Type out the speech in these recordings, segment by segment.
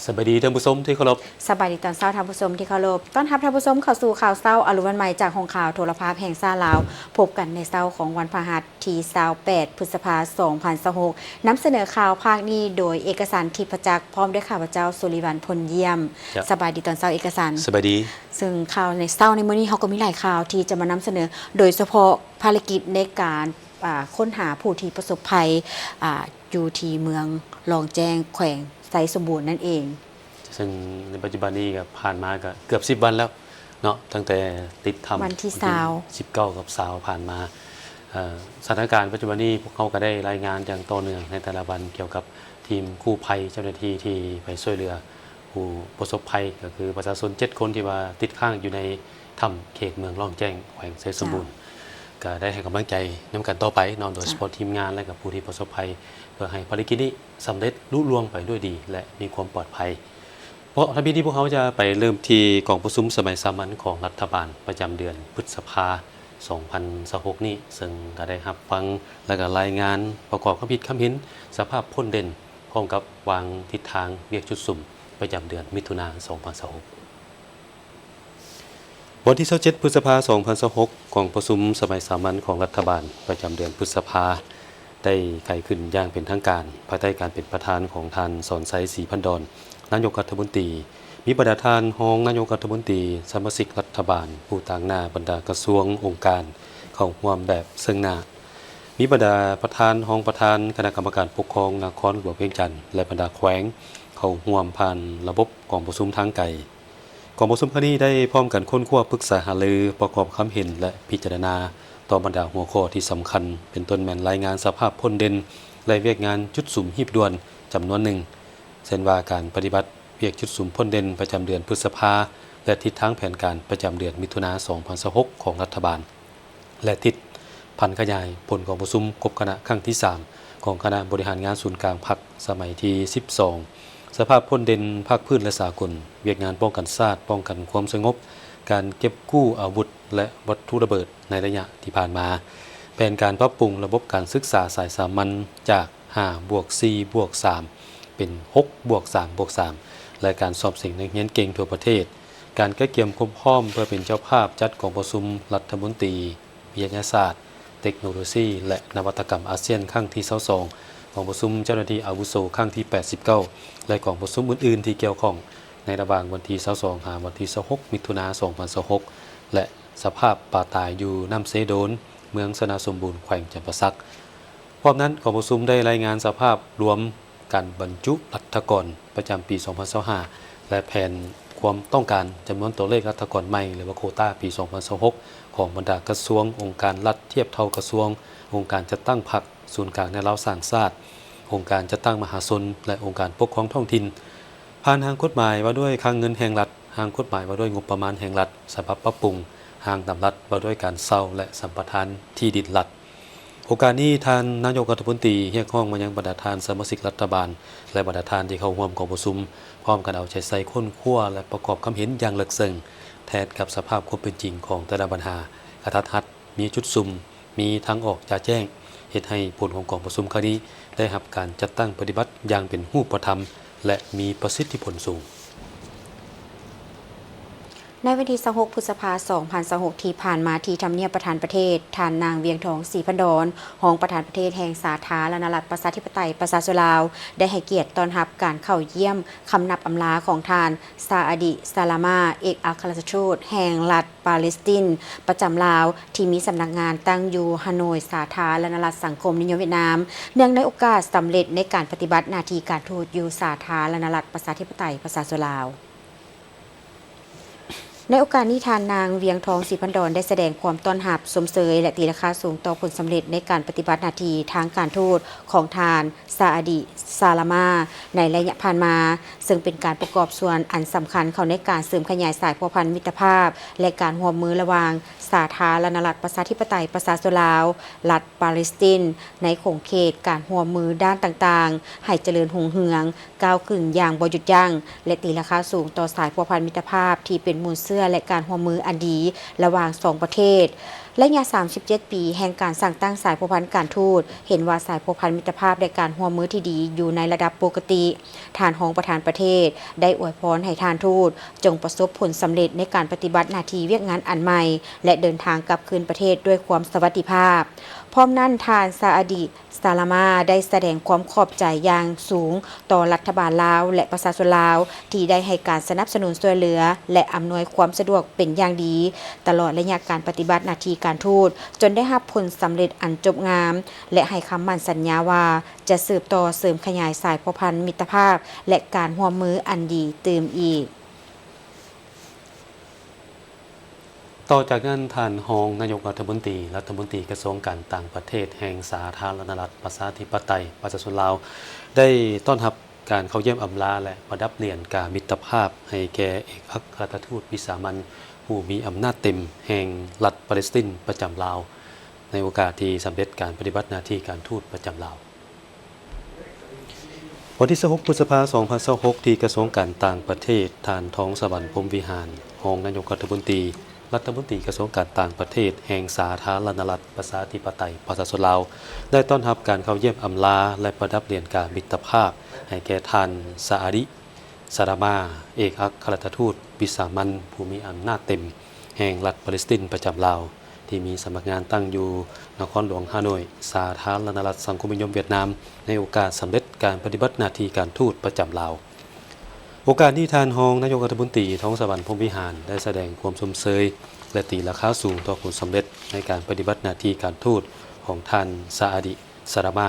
สวัสดีท่านผู้ชมที่เคารพสบายดีตอนเช้าท่านผู้ชมที่เคารพต้อนรับท่านผู้ชมเข้าสู่ข่าวเช้าอรุณวันใหม่จากห้องข่าวโทรภาพแห่งชาติลาวพบกันในเช้าของวันพฤหัสที่28พฤษภาคม2026นำเสนอข่าวภาคนี้โดยเอกสารทิพย์จักรพร้อมด้วยข้าพเจ้าสุริวัลย์พลเยี่ยมสบายดีตอนเช้าเอกสารสวัสดีซึ่งข่าวในเช้าในมื้อนี้เราก็มีหลายข่าวที่จะมานำเสนอโดยเฉพาะภารกิจในการค้นหาผู้ที่ประสบภัยอยู่ที่เมืองลองแจ้งแขวงไซสมบูรณ์นั่นเองซึ่งในปัจจุบันนี้ก็ผ่านมาก็เกือบ10 วันแล้วเนาะตั้งแต่ติดทำวันที่19กับ20ผ่านมาสถานการณ์ปัจจุบันนี้พวกเขาก็ได้รายงานอย่างต่อเนื่องในแต่ละวันเกี่ยวกับทีมกู้ภัยเจ้าหน้าที่ที่ไปช่วยเหลือผู้ประสบภัยก็คือประชาชน7 คนที่ว่าติดข้างอยู่ในถ้ำเขตเมืองล่องแจ้งแขวงไซสมบูรณ์ก็ได้ให้กำลังใจนำกันต่อไปนอนโดยเฉพาะทีมงานและกับผู้ที่ประสบภัยเพื่อให้ภารกิจนี้สำเร็จลุล่วงไปด้วยดีและมีความปลอดภัยเพราะทันทีที่พวกเขาจะไปเริ่มที่กองประชุมสมัยสามัญของรัฐบาลประจำเดือนพฤษภา2026นี้ซึ่งก็ได้รับฟังและก็รายงานประกอบความคิดความเห็นสภาพพ้นเด่นพร้อมกับวางทิศทางเรียกจุดสุ่มประจำเดือนมิถุนายน2026วันที่27พฤษภาคม2026กองประชุมสมัยสามัญของรัฐบาลประจำเดือนพฤษภาได้ไขขึ้นอย่างเป็นทางการภายใต้การเป็นประธานของท่านสอนไซศรีพันดรนายกรัฐมนตรีมีประธานรองนายกรัฐมนตรีสมาชิกรัฐบาลผู้ต่างหน้าบรรดากระทรวงองค์การเข้าร่วมแบบซึ่งหน้ามีบรรดาประธานรองประธานคณะกรรมการปกครองนครหลวงเวียงจันทร์และบรรดาแขวงเข้าร่วมผ่านระบบกองประชุมทางไกลกองประชุมครั้งนี้ได้พร้อมกันค้นคว้าปรึกษาหารือประกอบความเห็นและพิจารณาต่อบรรดาหัวข้อที่สำคัญเป็นต้นแม่นรายงานสภาพพ้นเด่นและเวียกงานจุดสุ่มหีบด่วนจำนวนหนึ่งเช่นว่าการปฏิบัติเวียกจุดสุ่มพ้นเด่นประจำเดือนพฤษภาและทิศทางแผนการประจำเดือนมิถุนายน2026ของรัฐบาลและทิศพันขยายผลของประชุมกบคณะครั้งที่3ของคณะบริหารงานศูนย์กลางพรรคสมัยที่12สภาพพ้นเด่นภาคพื้นและสากลเวียกงานป้องกันชาติป้องกันความสงบการเก็บกู้อาวุธและวัตถุระเบิดในระยะที่ผ่านมาแผนการปรับปรุงระบบการศึกษาสายสามัญจาก5+4+3เป็น6+3+3และการสอบสิ่งนักเรียนเก่งทั่วประเทศการแก้เกี่ยมความพร้อมเพื่อเป็นเจ้าภาพจัดกองประชุมรัฐมนตรีวิทยาศาสตร์เทคโนโลยีและนวัตกรรมอาเซียนครั้งที่22กองประชุมเจ้าหน้าที่อาวุโสครั้งที่89และกองประชุมอื่นๆที่เกี่ยวข้องในระหว่างวันที่22ถึงวันที่26มิถุนายน2026และสภาพป่าตายอยู่น้ำเสโดนเมืองสนาสมบูรณ์แขวงจำปาสักพร้อมนั้นกองประชุมได้รายงานสภาพรวมการบรรจุรัฐกรประจำปี2025และแผนความต้องการจำนวนตัวเลขรัฐกรใหม่หรือว่าโควต้าปี2026ของบรรดากระทรวงองค์การรัฐเทียบเท่ากระทรวงองค์การจัดตั้งพรรคศูนย์กลางในเราสร้างชาติองค์การจัดตั้งมหาชนและองค์การปกครองท้องถิ่นผ่านทางกฎหมายว่าด้วยคลังเงินแห่งรัฐทางกฎหมายว่าด้วยงบประมาณแห่งรัฐฉบับปรับปรุงทางตำรัฐว่าด้วยการเช่าและสัมปทานที่ดินรัฐโอกาสนี้ท่านนายกรัฐมนตรีเรียกร้องมายังบรรดาท่านสมาชิกรัฐบาลและบรรดาท่านที่เข้าร่วมกองประชุมพร้อมกันเอาใจใส่ค้นคว้าและประกอบความเห็นอย่างลึกซึ้งแทนกับสภาพความเป็นจริงของแต่ละปัญหากระทัดรัดมีจุดซุ่มมีทางออกจะแจ้งเฮ็ดให้ผลของกองประชุมครั้งนี้ได้รับการจัดตั้งปฏิบัติอย่างเป็นรูปธรรมและมีประสิทธิผลสูงในวันที่26พฤษภาคม2026ที่ผ่านมาที่ทำเนียบประธานประเทศท่านนางเวียงทองศรีพันดรรองประธานประเทศแห่งสาธารณรัฐประชาธิปไตยประชาชนลาวได้ให้เกียรติต้อนรับการเข้าเยี่ยมคำนับอำลาของท่านซาอดิซาลามาเอกอัครราชทูตแห่งรัฐปาเลสไตน์ประจำลาวที่มีสำนักงานตั้งอยู่ฮานอยสาธารณรัฐสังคมนิยมเวียดนามเนื่องในโอกาสสำเร็จในการปฏิบัติหน้าที่การทูตอยู่สาธารณรัฐประชาธิปไตยประชาชนลาวในโอกาสนี้ท่านนางเวียงทองศรีพันดรได้แสดงความต้อนรับสมเสยและตีราคาสูงต่อผลสำเร็จในการปฏิบัติหน้าที่ทางการทูตของท่านซาอดิซาลามาในระยะผ่านมาซึ่งเป็นการประกอบส่วนอันสำคัญเข้าในการเสริมขยายสายพัวพันมิตรภาพและการร่วมมือระหว่างสาธารณรัฐประชาธิปไตยประชาชนลาวรัฐปาเลสไตน์ในขงเขตการร่วมมือด้านต่างๆให้เจริญรุ่งเรืองก้าวขึ้นอย่างบ่หยุดยั้งและตีราคาสูงต่อสายพัวพันมิตรภาพที่เป็นมูลเสื้อและการร่วมมืออันดีระหว่าง2ประเทศ และยา37 ปีแห่งการสั่งตั้งสายพัวพันธ์การทูตเห็นว่าสายพัวพันธ์มิตรภาพในการร่วมมือที่ดีอยู่ในระดับปกติทานของประธานประเทศได้อวยพรให้ทานทูตจงประสบผลสำเร็จในการปฏิบัติหน้าที่เวียกงานอันใหม่และเดินทางกลับคืนประเทศด้วยความสวัสดิภาพพร้อมนั้นทานซาอดีซาลามาได้แสดงความขอบใจอย่างสูงต่อรัฐบาลลาวและประชาชนลาวที่ได้ให้การสนับสนุนช่วยเหลือและอำนวยความสะดวกเป็นอย่างดีตลอดระยะการปฏิบัติหน้าที่การทูตจนได้รับผลสำเร็จอันจบงามและให้คำมั่นสัญญาว่าจะสืบต่อเสริมขยายสายพัวพันธ์มิตรภาพและการร่วมมืออันดีเติมอีกต่อจากนั้นท่านรองนายกรัฐมนตรีกระทรวงการต่างประเทศแห่งสาธารณรัฐประชาธิปไตยประชาชนลาวได้ต้อนรับการเข้าเยี่ยมอำลาและประดับเรียนการมิตรภาพให้แก่เอกอัครราชทูตวิสามัญผู้มีอำนาจเต็มแห่งรัฐปาเลสไตน์ประจำลาวในโอกาสที่สำเร็จการปฏิบัติหน้าที่การทูตประจำลาววันที่16 พฤษภาคม 2026 ที่กระทรวงการต่างประเทศท่านทองสวรรค์พรหมวิหารรองนายกรัฐมนตรีกระทรวงการต่างประเทศแห่งสาธารณรัฐประชาธิปไตยประชาชนลาวได้ต้อนรับการเข้าเยี่ยมอำลาและประดับเรียนการมิตรภาพให้แก่ท่านซาอาดิซารามาเอกอัครราชทูตวิสามัญผู้มีอำนาจเต็มแห่งรัฐปาเลสไตน์ประจำลาวที่มีสำนักงานตั้งอยู่นครหลวงฮานอยสาธารณรัฐสังคมนิยมเวียดนามในโอกาสสำเร็จการปฏิบัติหน้าที่การทูตประจำลาวโอกาสที่ท่านรองนายกรัฐมนตรีท้องสวรรค์พรหมวิหารได้แสดงความชมเชยและตีราคาสูงต่อผลสำเร็จในการปฏิบัติหน้าที่การทูตของท่านซาอาดิซารามา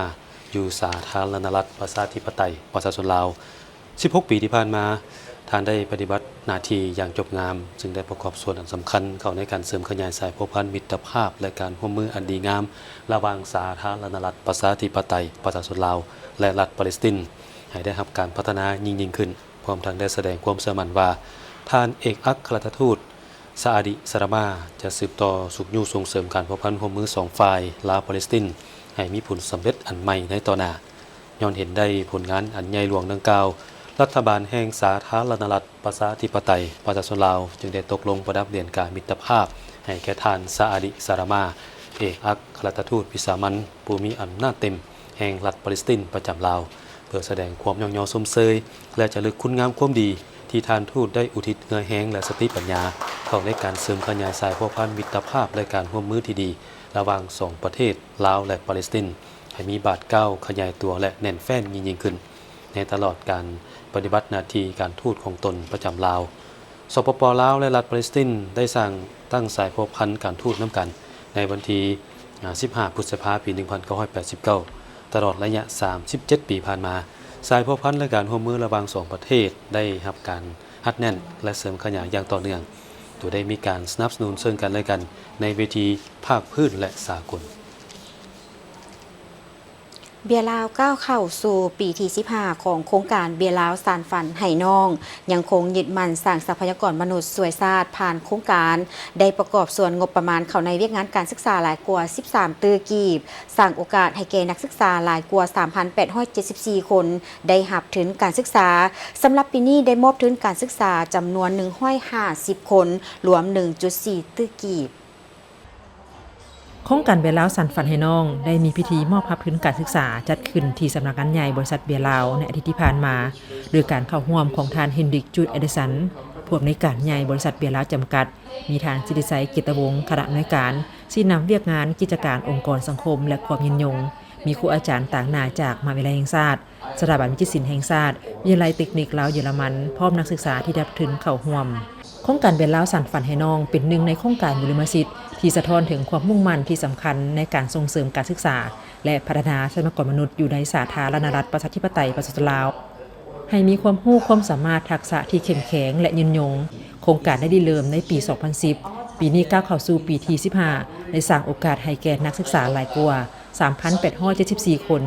อยู่สาธารณรัฐประชาธิปไตยประชาชนลาว16 ปีที่ผ่านมาท่านได้ปฏิบัติหน้าที่อย่างจบงามซึ่งได้ประกอบส่วนอันสำคัญเข้าในการเสริมขยายสายพัวพันธ์มิตรภาพและการร่วมมืออันดีงามระหว่างสาธารณรัฐประชาธิปไตยประชาชนลาวและรัฐปาเลสไตน์ให้ได้รับการพัฒนายิ่งขึ้นพร้อมทั้งได้แสดงความเชื่อมั่นว่าท่านเอกอัครราชทูตซาอาดิซารามาจะสืบต่อสุขอยู่ส่งเสริมการพัวพันธ์ร่วมมือ2ฝ่ายลาวปาเลสไตน์ให้มีผลสำเร็จอันใหม่ในต่อหน้าย้อนเห็นได้ผลงานอันใหญ่หลวงดังกล่าวรัฐบาลแห่งสาธารณรัฐประชาธิปไตยประชาชนลาวจึงได้ตกลงประดับเรียนการมิตรภาพให้แก่ท่านซาอาดิซารามาเอกอัครราชทูตวิสามัญผู้มีอำนาจเต็มแห่งรัฐปาเลสไตน์ประจำลาวเพื่อแสดงความยอมยอสมเชยและจะลึกคุณงามความดีที่ท่านทูตได้อุทิศเหงื่อแห้งและสติปัญญาเข้าในการเสริมขยายสายพัวพันธ์มิตรภาพและการร่วมมือที่ดีระหว่าง2ประเทศลาวและปาเลสไตน์ให้มีบาดเก้าขยายตัวและแน่นแฟ้นยิ่งขึ้นในตลอดการปฏิบัติหน้าที่การทูตของตนประจำลาวสปป.ลาวและรัฐปาเลสไตน์ได้สร้างตั้งสายพัวพันธ์การทูตน้ำกันในวันที่15 พฤษภาคม ปี 1989 ตลอดระยะ 37 ปีผ่านมาสายพัวพันธ์และการร่วมมือระหว่าง2ประเทศได้รับการฮัดแน่นและเสริมขยายอย่างต่อเนื่องโดยได้มีการสนับสนุนซึ่งกันและกันในเวทีภาคพื้นและสากลเบียร์ลาวก้าวเข้าสู่ปีที่15ของโครงการเบียร์ลาวสานฝันให้น้องยังคงยึดมั่นสร้างทรัพยากรมนุษย์สวยชาติผ่านโครงการได้ประกอบส่วนงบประมาณเข้าในเวียกงานการศึกษาหลายกว่า13ตื้อกีบสร้างโอกาสให้แก่นักศึกษาหลายกว่า 3,874 คนได้รับทุนการศึกษาสำหรับปีนี้ได้มอบทุนการศึกษาจำนวน150 คนรวม 1.4 ตื้อกีบโครงการเบียร์ลาวสานฝันให้น้องได้มีพิธีมอบทุนการศึกษาจัดขึ้นที่สำนักงานใหญ่บริษัทเบียร์ลาวในอาทิตย์ที่ผ่านมาโดยการเข้าร่วมของท่านเฮนริกจูดเอเดสันผู้อำนวยการใหญ่บริษัทเบียร์ลาวจำกัดมีท่านจิติไสเกียรติวงศ์คณะอำนวยการที่นำเวียกงานกิจการองค์กรสังคมและความยืนยงมีครูอาจารย์ต่างหน้าจากมหาวิทยาลัยแห่งชาติสถาบันวิจิตรศิลป์แห่งชาติวิทยาลัยเทคนิคลาวเยอรมันพร้อมนักศึกษาที่ได้รับทุนเข้าร่วมโครงการเบียร์ลาวสานฝันให้น้องเป็นหนึ่งในโครงการบุรมสิทธิ์ที่สะท้อนถึงความมุ่งมั่นที่สำคัญในการส่งเสริมการศึกษาและพัฒนาทรัพยากรมนุษย์อยู่ในสาธารณรัฐประชาธิปไตยประชาชนลาวให้มีความรู้ความสามารถทักษะที่เข้มแข็งและยืนยงโครงการได้เริ่มในปี 2010 ปีนี้ก้าวเข้าสู่ปีที่15ได้สร้างโอกาสให้แก่นักศึกษาหลายกว่า 3,874 คน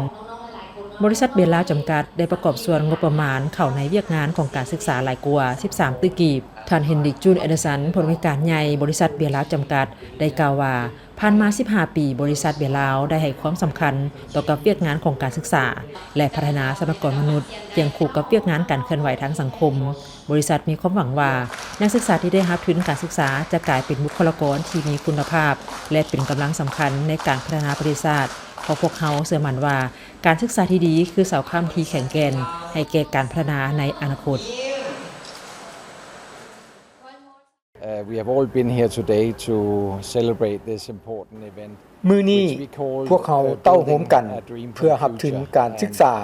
บริษัทเบียร์ลาวจำกัดได้ประกอบส่วนงบประมาณเข้าในเวียกงานของการศึกษาหลายกว่า13ตื้อกีบท่านเฮนริกจูนเอเดสันผู้อำนวยการใหญ่บริษัทเบียร์ลาวจำกัดได้กล่าวว่า ผ่านมา 15 ปี บริษัทเบียร์ลาวได้ให้ความสำคัญต่อกับเวียกงานของการศึกษา และพัฒนาทรัพยากรมนุษย์เคียงคู่กับเวียกงานการเคลื่อนไหวทางสังคม บริษัทมีความหวังว่านักศึกษาที่ได้รับทุนการศึกษาจะกลายเป็นบุคลากรที่มีคุณภาพ และเป็นกำลังสำคัญในการพัฒนาประเทศชาติเพราะพวกเขาเชื่อมั่นว่าการศึกษาที่ดีคือเสาค้ำที่แข็งแกร่งให้แก่การพัฒนาในอนาคตWe have all been here today to celebrate this important event. มื้อนี้พวกเขาเต้าโฮมกันเพื่อรับถึงการศึกษา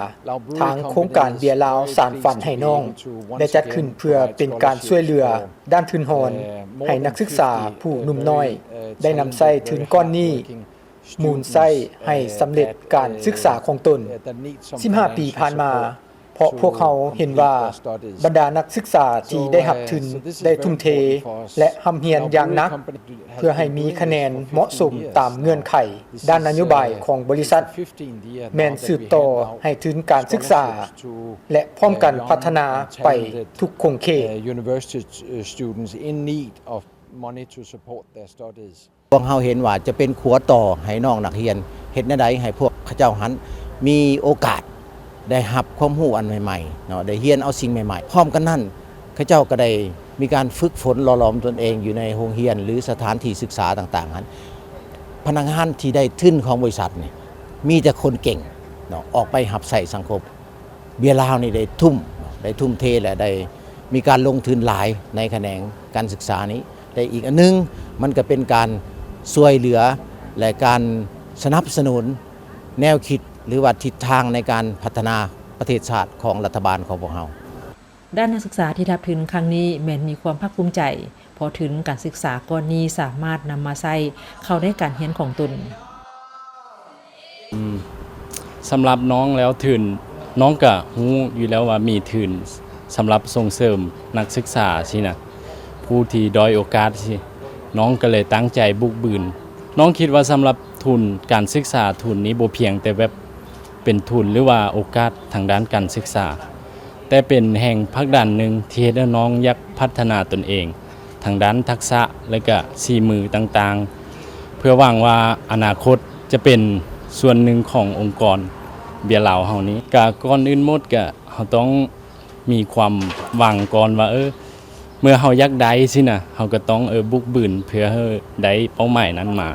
ทางโครงการเบียร์ลาวสานฝันให้น้องได้จัดขึ้นเพื่อเป็นการช่วยเหลือด้านทุนหอนให้นักศึกษาผู้หนุ่มน้อยได้นำใช้ทุนก้อนนี้มูลใช้ให้สำเร็จการศึกษาของตน 15 ปีผ่านมาเพราะพวกเขาเห็นว่าบรรดานักศึกษาที่ได้รับทุนได้ทุ่มเทและทำเรียนอย่างหนักเพื่อให้มีคะแนนเหมาะสมตามเงื่อนไขด้านนโยบายของบริษัทแม่นสืบต่อให้ถึงการศึกษาและพร้อมกันพัฒนาไปทุกคงเขต พวกเฮาเห็นว่าจะเป็นขัวต่อให้น้องนักเรียนเฮ็ดแนวใดให้พวกเขาเจ้าหันมีโอกาสได้รับความรู้อันใหม่ๆเนาะได้เรียนเอาสิ่งใหม่ๆพร้อมกันนั้นเขาเจ้าก็ได้มีการฝึกฝนหล่อหลอมตนเองอยู่ในโรงเรียนหรือสถานที่ศึกษาต่างๆนั้นพนักงานที่ได้ทุนของบริษัทนี่มีแต่คนเก่งเนาะออกไปรับใช้สังคมเบียร์ลาวนี่ได้ทุ่มเทและได้มีการลงทุนหลายในแขนงการศึกษานี้แต่อีกอันนึงมันก็เป็นการช่วยเหลือและการสนับสนุนแนวคิดหรือว่าทิศทางในการพัฒนาประเทศชาติของรัฐบาลของพวกเราด้านนักศึกษาที่รับทุนครั้งนี้แม้นมีความภาคภูมิใจเพราะทุนการศึกษาก้อนนี้สามารถนำมาใช้เข้าในการเรียนของตนสำหรับน้องแล้วทุนน้องก็รู้อยู่แล้วว่ามีทุนสำหรับส่งเสริมนักศึกษาสินะผู้ที่ด้อยโอกาสสิน้องก็เลยตั้งใจบุกบืนน้องคิดว่าสำหรับทุนการศึกษาทุนนี้บ่เพียงแต่แบบเป็นทุนหรือว่าโอกาสทางด้านการศึกษาแต่เป็นแห่งผลักดันหนึ่งที่ให้น้องอยากพัฒนาตนเองทางด้านทักษะและก็ฝีมือต่างๆเพื่อหวังว่าอนาคตจะเป็นส่วนหนึ่งขององค์กรเบียร์ลาวเฮานี้ก็ก่อนอื่นหมดก็เฮาต้องมีความหวังก่อนว่าเมื่อเฮาอยากได้สินะเฮาก็ต้องบุกบืนเพื่อให้ได้เป้าหมายนั้นมา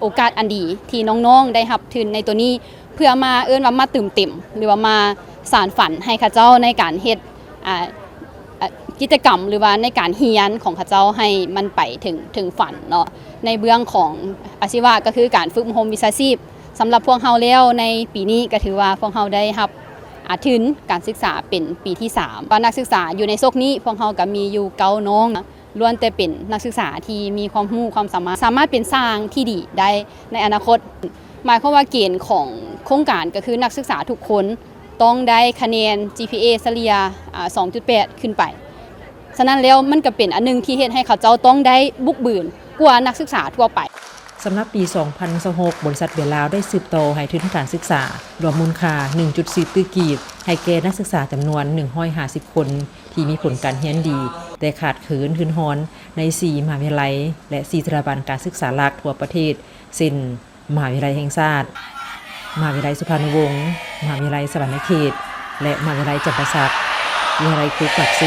โอกาสอันดีที่น้องๆได้รับทุนในตัวนี้เพื่อมาว่ามาตื่มเต็มหรือว่ามาสานฝันให้ข้าเจ้าในการเฮ็ดกิจกรรมหรือว่าในการเรียนของข้าเจ้าให้มันไปถึงฝันเนาะในเบื้องของอาชีวะก็คือการฝึกอบรมวิชาชีพสำหรับพวกเฮาแล้วในปีนี้ก็ถือว่าพวกเฮาได้รับทุนการศึกษาเป็นปีที่3ว่านักศึกษาอยู่ในโซกนี้พวกเฮาก็มีอยู่9น้องล้วนแต่เป็นนักศึกษาที่มีความรู้ความสามารถเป็นสร้างที่ดีได้ในอนาคตหมายความว่าเกณฑ์ของโครงการก็คือนักศึกษาทุกคนต้องได้คะแนน GPA เฉลี่ย 2.8 ขึ้นไปฉะนั้นแล้วมันก็เป็นอันนึงที่เฮ็ดให้เขาเจ้าต้องได้บุกบืนกว่านักศึกษาทั่วไปสำหรับปี 2026 บริษัทเบียร์ลาวได้สืบต่อให้ทุนการศึกษารวมมูลค่า 1.4 ตื้อกีบให้แก่นักศึกษาจำนวน150คนที่มีผลการเรียนดีแต่ขาดเขินทุนหอนใน4มหาวิทยาลัยและ4สถาบันการศึกษาหลักทั่วประเทศเช่นมหาวิทยาลัยแห่งชาติมหาวิทยาลัยสุพรรณวงศ์มหาวิทยาลัยสวรรณเขตและมหาวิทยาลัยจำปาสักวิทยาลัยครูปักเส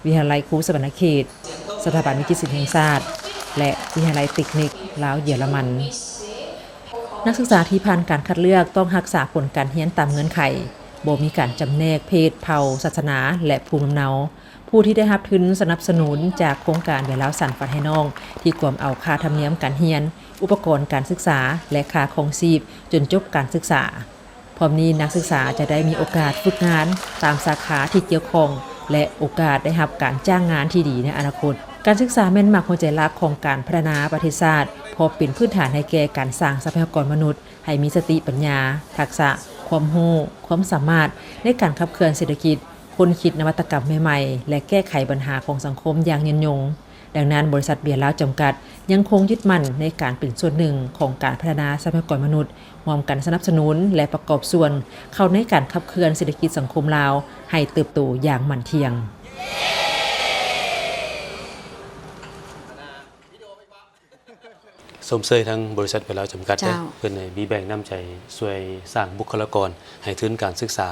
วิทยาลัยครูสวรรณเขตสถาบันวิจิตรศิลป์แห่งชาติและวิทยาลัยเทคนิคลาวเยอรมันนักศึกษาที่ผ่านการคัดเลือกต้องรักษาผลการเรียนตามเงื่อนไขบ่มีการจำแนกเพศเผ่าศาสนาและภูมิลำเนาผู้ที่ได้รับทุนสนับสนุนจากโครงการเบียร์ลาวสานฝันให้น้องที่กวมเอาค่าธรรมเนียมการเรียนอุปกรณ์การศึกษาและค่าครองชีพจนจบการศึกษาพร้อมนี้นักศึกษาจะได้มีโอกาสฝึกงานตามสาขาที่เกี่ยวข้องและโอกาสได้รับการจ้างงานที่ดีในอนาคตการศึกษาแม่นมากหัวใจหลักของการพัฒนาประเทศชาติเพราะเป็นพื้นฐานให้แก่การสร้างทรัพยากรมนุษย์ให้มีสติปัญญาทักษะความรู้ความสามารถในการขับเคลื่อนเศรษฐกิจค้นคิดนวัตกรรมใหม่ๆและแก้ไขปัญหาของสังคมอย่างยืนยงดังนั้นบริษัทเบียร์ลาวจำกัดยังคงยึดมั่นในการเป็นส่วนหนึ่งของการพัฒนาทรัพยากรมนุษย์ร่วมกันสนับสนุนและประกอบส่วนเข้าในการขับเคลื่อนเศรษฐกิจสังคมลาวให้เติบโตอย่างมั่นเที่ยง สมเสยทั้งบริษัทเวลาจำกัด เจ้า เพื่อนในมีแบ่งน้ำใจช่วยสร้างบุคลากรให้ทุนการศึกษา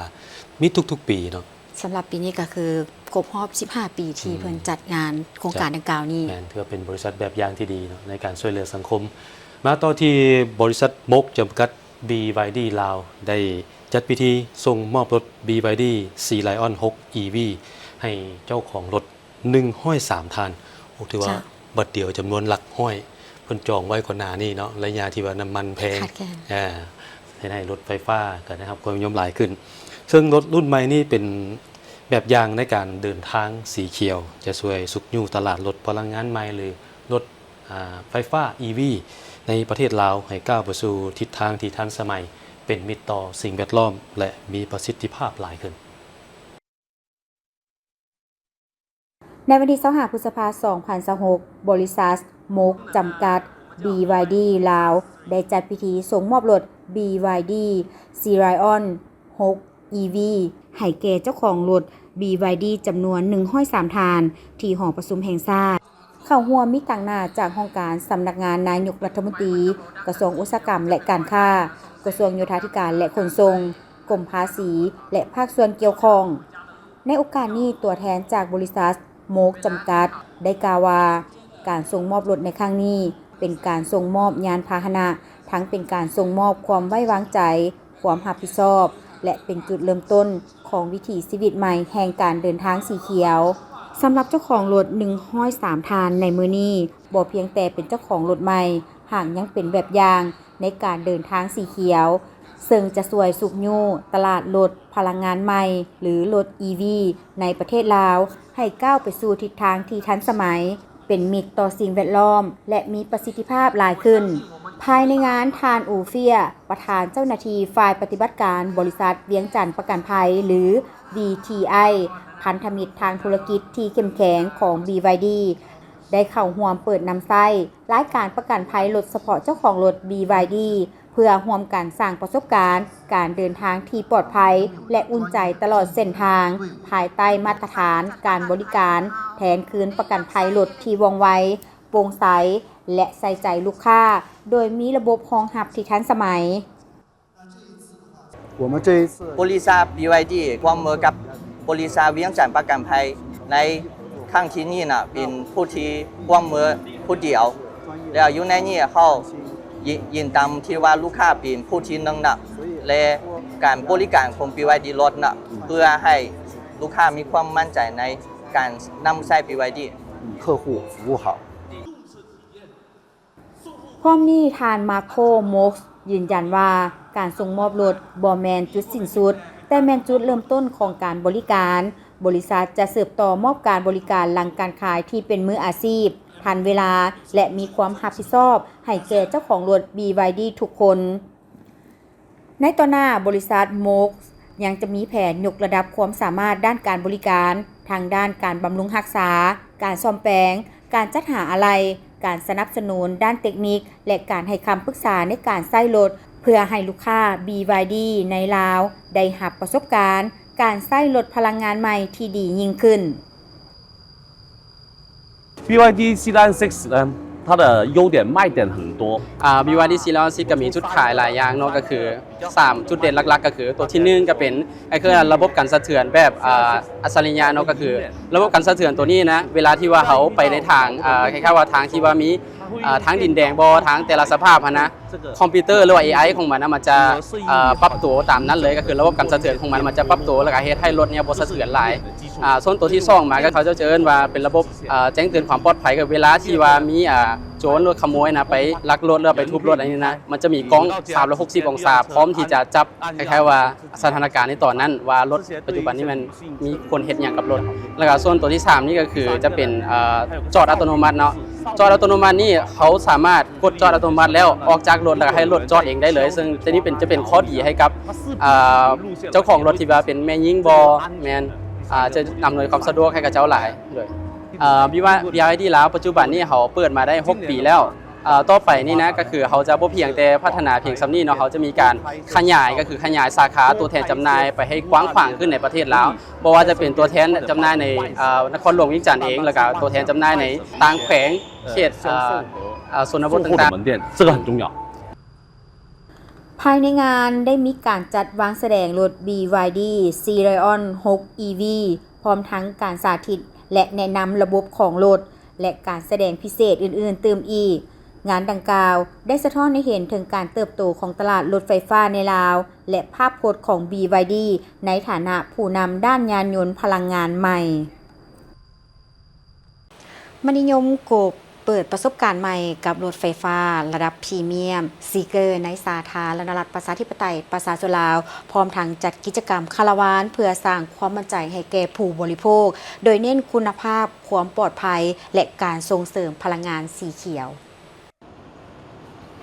มีทุกๆปีเนาะ สำหรับปีนี้ก็คือครบรอบ15 ปีที่เพิ่นจัดงานโครงการดังกล่าวนี้ แมนถือว่าเป็นบริษัทแบบอย่างที่ดีเนาะในการช่วยเหลือสังคม มาต่อที่บริษัทมกจำกัด BYD ลาวได้จัดพิธีส่งมอบรถ BYD Sea Lion 6 EV ให้เจ้าของรถ103 ท่านโอ้ถือว่า จ้ะ บัดเดียวจำนวนหลักห้อยเพิ่นจองไว้ก่อนหน้านี้เนาะระยะที่ว่าน้ำมันแพง ขาดแคลน ให้รถไฟฟ้าก็ได้รับความนิยมหลายขึ้น ซึ่งรถรุ่นใหม่นี่เป็นแบบอย่างในการเดินทางสีเขียว จะช่วยสุกยู่ตลาดรถพลังงานใหม่หรือรถไฟฟ้า EV ในประเทศลาวให้ก้าวไปสู่ทิศทางที่ทันสมัย เป็นมิตรต่อสิ่งแวดล้อม และมีประสิทธิภาพหลายขึ้น ในวันที่25พฤษภาคม 2026 บริษัทมกจำกัด BYD ลาว ได้จัดพิธีส่งมอบรถ BYD Sea Lion 6 EV ให้แก่เจ้าของรถ BYD จำนวน103 ทาน ที่หอประชุมแห่งชาติ เข้าร่วมมีต่างหน้าจากห้องการสำนักงานนายกรัฐมนตรี กระทรวงอุตสาหกรรมและการค้า กระทรวงโยธาธิการและขนส่ง กรมภาษี และภาคส่วนเกี่ยวข้อง ในโอกาสนี้ตัวแทนจากบริษัทโมกจำกัดได้กล่าวว่าการส่งมอบรถในครั้งนี้เป็นการส่งมอบยานพาหนะ ทั้งเป็นการส่งมอบความไว้วางใจ ความรับผิดชอบ และเป็นจุดเริ่มต้นของวิถีชีวิตใหม่แห่งการเดินทางสีเขียวสำหรับเจ้าของรถ103 ทานในมื้อนี้บ่เพียงแต่เป็นเจ้าของรถใหม่หากยังเป็นแบบอย่างในการเดินทางสีเขียวซึ่งจะช่วยสุกยู่ตลาดรถพลังงานใหม่หรือรถ EV ในประเทศลาวให้ก้าวไปสู่ทิศทางที่ทันสมัย เป็นมิตรต่อสิ่งแวดล้อม และมีประสิทธิภาพหลายขึ้น ภายในงานทานอูเฟีย ประธานเจ้าหน้าที่ฝ่ายปฏิบัติการบริษัทเวียงจันทร์ประกันภัยหรือ BTI พันธมิตรทางธุรกิจที่เข้มแข็งของ BYD ได้เข้าร่วมเปิดนำไส้รายการประกันภัยรถเฉพาะเจ้าของรถ BYD เพื่อร่วมกันสร้างประสบการณ์การเดินทางที่ปลอดภัย และอุ่นใจตลอดเส้นทาง ภายใต้มาตรฐานการบริการ แทนคืนประกันภัยรถที่ว่องไว โปร่งใส และใส่ใจลูกค้า โดยมีระบบรองรับที่ทันสมัย บริษัท BYD ร่วมมือกับบริษัทเวียงจันทร์ประกันภัยในครั้งที่นี้นะเป็นผู้ที่ร่วมมือผู้เดียว แล้วอยู่ในนี้เขายินตามที่ว่าลูกค้าเป็นผู้ที่หนึ่งนะและการบริการของ BYD รถนะเพื่อให้ลูกค้ามีความมั่นใจในการนำใช้ BYD 客户服务好。พร้อมนี้ทานมาโคโมกยืนยันว่าการส่งมอบรถบ่แมนจุดสิ้นสุด แต่แมนจุดเริ่มต้นของการบริการ บริษัทจะสืบต่อมอบการบริการหลังการขายที่เป็นมืออาชีพ ทันเวลาและมีความรับผิดชอบให้แก่เจ้าของรถ BYD ทุกคน ในต่อหน้าบริษัทโมกยังจะมีแผนยกระดับความสามารถด้านการบริการทางด้านการบำรุงรักษา การซ่อมแปลง การจัดหาอะไหล่การสนับสนุนด้านเทคนิค และการให้คำปรึกษาในการใช้รถ เพื่อให้ลูกค้า BYD ในลาวได้รับประสบการณ์ การใช้รถพลังงานใหม่ที่ดียิ่งขึ้น BYD Sedan 6呢，它的优点卖点很多。BYD Sedan 6ก็มีจุดขายหลายอย่างเนาะก็คือ3จุดเด่นหลักๆก็คือตัวที่1ก็เป็นระบบกันสะเทือนแบบอัจฉริยะเนาะก็คือระบบกันสะเทือนตัวนี้นะเวลาที่ว่าเขาไปในทางคล้ายๆว่าทางที่ว่ามีทางดินแดงบ่ทางแต่ละสภาพนะคอมพิวเตอร์หรือว่า AI ของมันนะมันจะปรับตัวตามนั้นเลยก็คือระบบกันสะเทือนของมันจะปรับตัวแล้วก็เฮ็ดให้รถเนี่ยบ่สะเทือนหลายส่วนตัวที่2มาก็เขาจะเอิ้นว่าเป็นระบบแจ้งเตือนความปลอดภัยกับเวลาที่ว่ามีโจรหรือขโมยนะไปลักรถหรือไปทุบรถอะไรนี่นะมันจะมีกล้อง360องศาพร้อมที่จะจับคล้ายๆว่าสถานการณ์ในตอนนั้นว่ารถปัจจุบันนี้มันมีคนเฮ็ดหยังกับรถแล้วก็ส่วนตัวที่3นี่ก็คือจะเป็นจอดอัตโนมัติเนาะจอดอัตโนมัตินี่เขาสามารถกดจอดอัตโนมัติแล้วออกจากรถแล้วให้รถจอดเองได้เลยซึ่งตัวนี้จะเป็นข้อดีให้กับเจ้าของรถที่ว่าเป็นแม่หญิงบ่แม่นจะอำนวยความสะดวกให้กับเจ้าหลายเลยBYD ลาวปัจจุบันนี้เขาเปิดมาได้6ปีแล้วต่อไปนี่นะก็คือเขาจะบ่เพียงแต่พัฒนาเพียงซ้ำนี้เนาะเขาจะมีการขยายก็คือขยายสาขาตัวแทนจำหน่ายไปให้กว้างขวางขึ้นในประเทศลาวบ่ว่าจะเป็นตัวแทนจำหน่ายในนครหลวงเวียงจันทน์เองแล้วก็ตัวแทนจำหน่ายในต่างแขวงเขต ส่วนบท 售后的 ต่าง 门店，这个很重要。 ภายในงานได้มีการจัดวางแสดงรถ BYD Sirion 6 EV พร้อมทั้งการสาธิตและแนะนำระบบของรถและการแสดงพิเศษอื่นๆเติมอีกงานดังกล่าวได้สะท้อนให้เห็นถึงการเติบโตของตลาดรถไฟฟ้าในลาวและภาพพจน์ของ BYD ในฐานะผู้นำด้านยานยนต์พลังงานใหม่มณิยมกบเปิดประสบการณ์ใหม่กับรถไฟฟ้าระดับพรีเมียมซีเกอร์ในสาธารณรัฐประชาธิปไตยประชาชนลาวพร้อมทั้งจัดกิจกรรมคาราวานเพื่อสร้างความมั่นใจให้แก่ผู้บริโภคโดยเน้นคุณภาพความปลอดภัยและการส่งเสริมพลังงานสีเขียว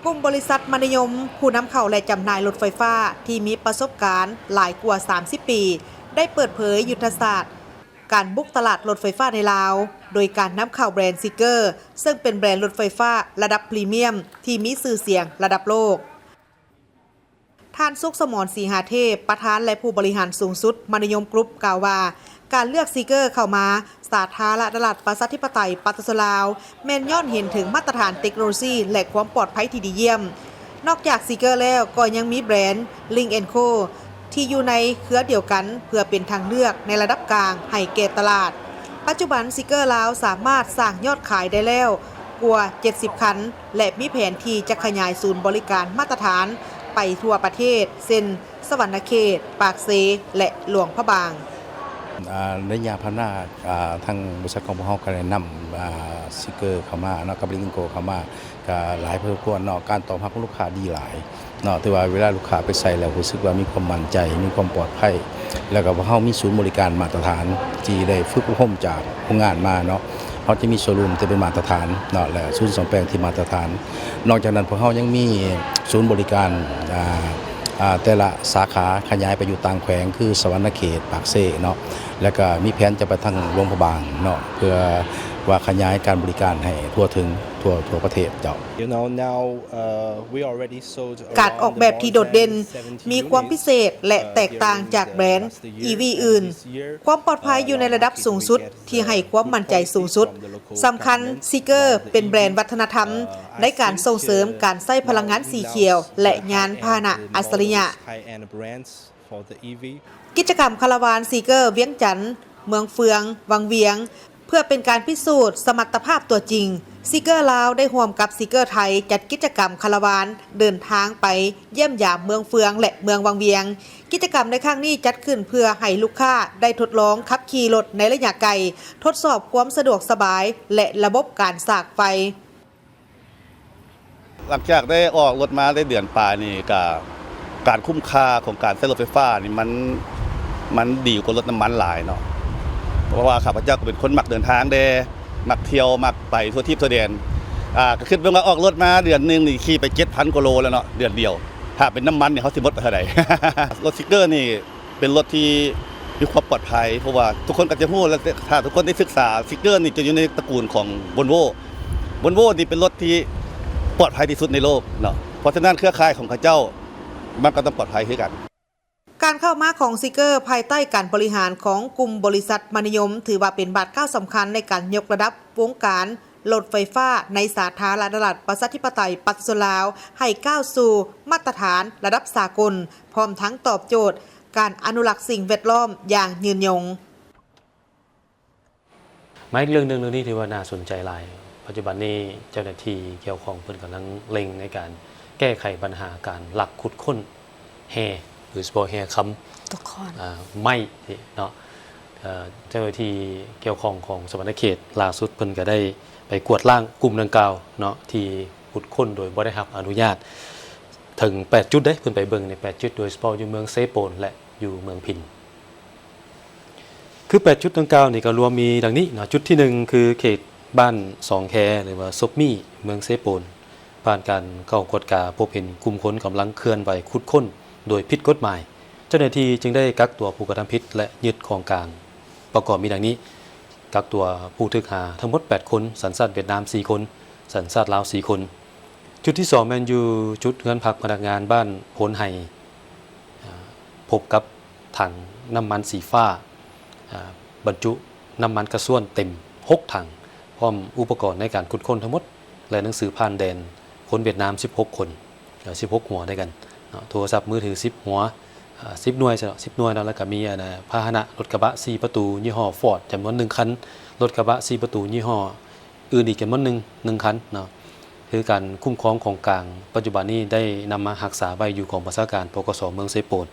กลุ่มบริษัทมณิยมผู้นำเข้าและจำหน่ายรถไฟฟ้าที่มีประสบการณ์หลายกว่า30 ปีได้เปิดเผยยุทธศาสตร์การบุกตลาดรถไฟฟ้าในลาวโดยการนำเข้าแบรนด์ซิเกอร์ซึ่งเป็นแบรนด์รถไฟฟ้าระดับพรีเมียมที่มีชื่อเสียงระดับโลกท่านสุขสมรศรีหาเทพประธานและผู้บริหารสูงสุดมณิยมกรุ๊ปกล่าวว่าการเลือกซิเกอร์เข้ามาสาธารณรัฐประชาธิปไตยประชาชนลาวแม่นย้อนเห็นถึงมาตรฐานเทคโนโลยีและความปลอดภัยที่ดีเยี่ยมนอกจากซิเกอร์แล้วก็ยังมีแบรนด์ Link & Coที่อยู่ในเครือเดียวกันเพื่อเป็นทางเลือกในระดับกลางให้แก่ตลาดปัจจุบันซิเกอร์ลาวสามารถสร้างยอดขายได้แล้วกว่า70 คันและมีแผนที่จะขยายศูนย์บริการมาตรฐานไปทั่วประเทศเช่นสวรรณเขตปากเซและหลวงพระบางระยะพัฒนาทางบริษัทของพวกเราก็ได้นำซิเกอร์เข้ามาเนาะกับลิงโกเข้ามาก็หลายเพื่อควรเนาะการตอบรับของลูกค้าดีหลายเนาะแต่ว่าเวลาลูกค้าไปใส่แล้วรู้สึกว่ามีความมั่นใจมีความปลอดภัยแล้วก็พวกเรามีศูนย์บริการมาตรฐานที่ได้ฝึกอบรมจากโรงงานมาเนาะเขาจะมีโชว์รูมที่เป็นมาตรฐานเนาะและศูนย์ซ่อมแปลงที่มาตรฐานนอกจากนั้นพวกเรายังมีศูนย์บริการแต่ละสาขาขยายไปอยู่ต่างแขวงคือสวรรณเขตปากเซ่เนาะแล้วก็มีแผนจะไปทางหลวงพระบางเนาะเพื่อว่าขยายการบริการให้ทั่วถึงทั่วประเทศเจ้าการออกแบบที่โดดเด่นมีความพิเศษและแตกต่างจากแบรนด์ EV อื่นความปลอดภัยอยู่ในระดับสูงสุดที่ให้ความมั่นใจสูงสุดสำคัญซิเกอร์เป็นแบรนด์วัฒนธรรมในการส่งเสริมการใช้พลังงานสีเขียวและยานพาหนะอัจฉริยะกิจกรรมคาราวานซิเกอร์เวียงจันทร์เมืองเฟืองวังเวียงเพื่อเป็นการพิสูจน์สมรรถภาพตัวจริงซิเกอร์ลาวได้ร่วมกับซิเกอร์ไทยจัดกิจกรรมคาราวานเดินทางไปเยี่ยมยามเมืองเฟืองและเมืองวังเวียงกิจกรรมในครั้งนี้จัดขึ้นเพื่อให้ลูกค้าได้ทดลองขับขี่รถในระยะไกลทดสอบความสะดวกสบายและระบบการสากไฟหลังจากได้ออกรถมาได้เดือนปลายนี่กับการคุ้มค่าของการใช้รถไฟฟ้านี่มันดีกว่ารถน้ำมันหลายเนาะเพราะว่าข้าพเจ้าก็เป็นคนมักเดินทางเด้มักเที่ยวมักไปทั่วทิพย์ทั่วแดนก็คิดว่าออกรถมาเดือนนึงนี่ขี่ไป 7,000 กิโลแล้วเนาะเดือนเดียวถ้าเป็นน้ำมันเนี่ยเขาสิหมดไปเท่าไหร่ รถซิเกอร์นี่เป็นรถที่มีความปลอดภัยเพราะว่าทุกคนก็จะรู้แล้วถ้าทุกคนได้ศึกษาซิเกอร์นี่จะอยู่ในตระกูลของVolvoนี่เป็นรถที่ปลอดภัยที่สุดในโลกเนาะเพราะฉะนั้นเครือข่ายของเขาเจ้ามันก็ต้องปลอดภัยคือกันการเข้ามาของซิเกอร์ภายใต้การบริหารของกลุ่มบริษัทมณิยมถือว่าเป็นบาทก้าวสำคัญในการยกระดับวงการรถไฟฟ้าในสาธารณรัฐประชาธิปไตยประชาชนลาวให้ก้าวสู่มาตรฐานระดับสากลพร้อมทั้งตอบโจทย์การอนุรักษ์สิ่งแวดล้อมอย่างยืนยงมาอีกเรื่องนึงที่ถือว่าน่าสนใจหลายปัจจุบันนี้เจ้าหน้าที่เกี่ยวข้องเพิ่นกำลังเล็งในการแก้ไขปัญหาการลักขุดค้นแห่หรือสปอร์แห่คำไม่เนาะเจ้าหน้าที่เกี่ยวข้องของสวรรณเขตล่าสุดเพิ่นก็ได้ไปกวดล้างกลุ่มดังกล่าวเนาะที่ขุดค้นโดยบ่ได้รับอนุญาตถึง8จุดเด้เพิ่นไปเบิ่งใน8จุดโดยเฉพาะอยู่เมืองเซโปนและอยู่เมืองพินคือ8จุดดังกล่าวนี่ก็รวมมีดังนี้เนาะจุดที่1คือเขตบ้านสองแคหรือว่าซบมี่เมืองเซโปนผ่านการเข้ากวดกาพบเห็นกลุ่มคนกำลังเคลื่อนไหวขุดค้นโดยผิดกฎหมายเจ้าหน้าที่จึงได้กักตัวผู้กระทำผิดและยึดของกลางประกอบมีดังนี้กักตัวผู้ถูกหาทั้งหมด8คนสัญชาติเวียดนาม4คนสัญชาติลาว4คนจุดที่2แม่นอยู่จุดเฮือนพักพนักงานบ้านโพนไห้พบกับถังน้ำมันสีฟ้าบรรจุน้ำมันกระส่วนเต็ม6ถังพร้อมอุปกรณ์ในการขุดค้นทั้งหมด และหนังสือผ่านแดนคนเวียดนาม16คน16หัวด้วยกันเนาะโทรศัพท์มือถือ10หัว10หน่วย10หน่วยแล้วก็มีพาหนะรถกระบะ4ประตูยี่ห้อ Ford จำนวน1คันรถกระบะ4ประตูยี่ห้ออื่นอีกจำนวน1คันเนาะคือการคุ้มครองของกลางปัจจุบันนี้ได้นำมารักษาไว้อยู่ของประชาการปกสเมืองเซโปน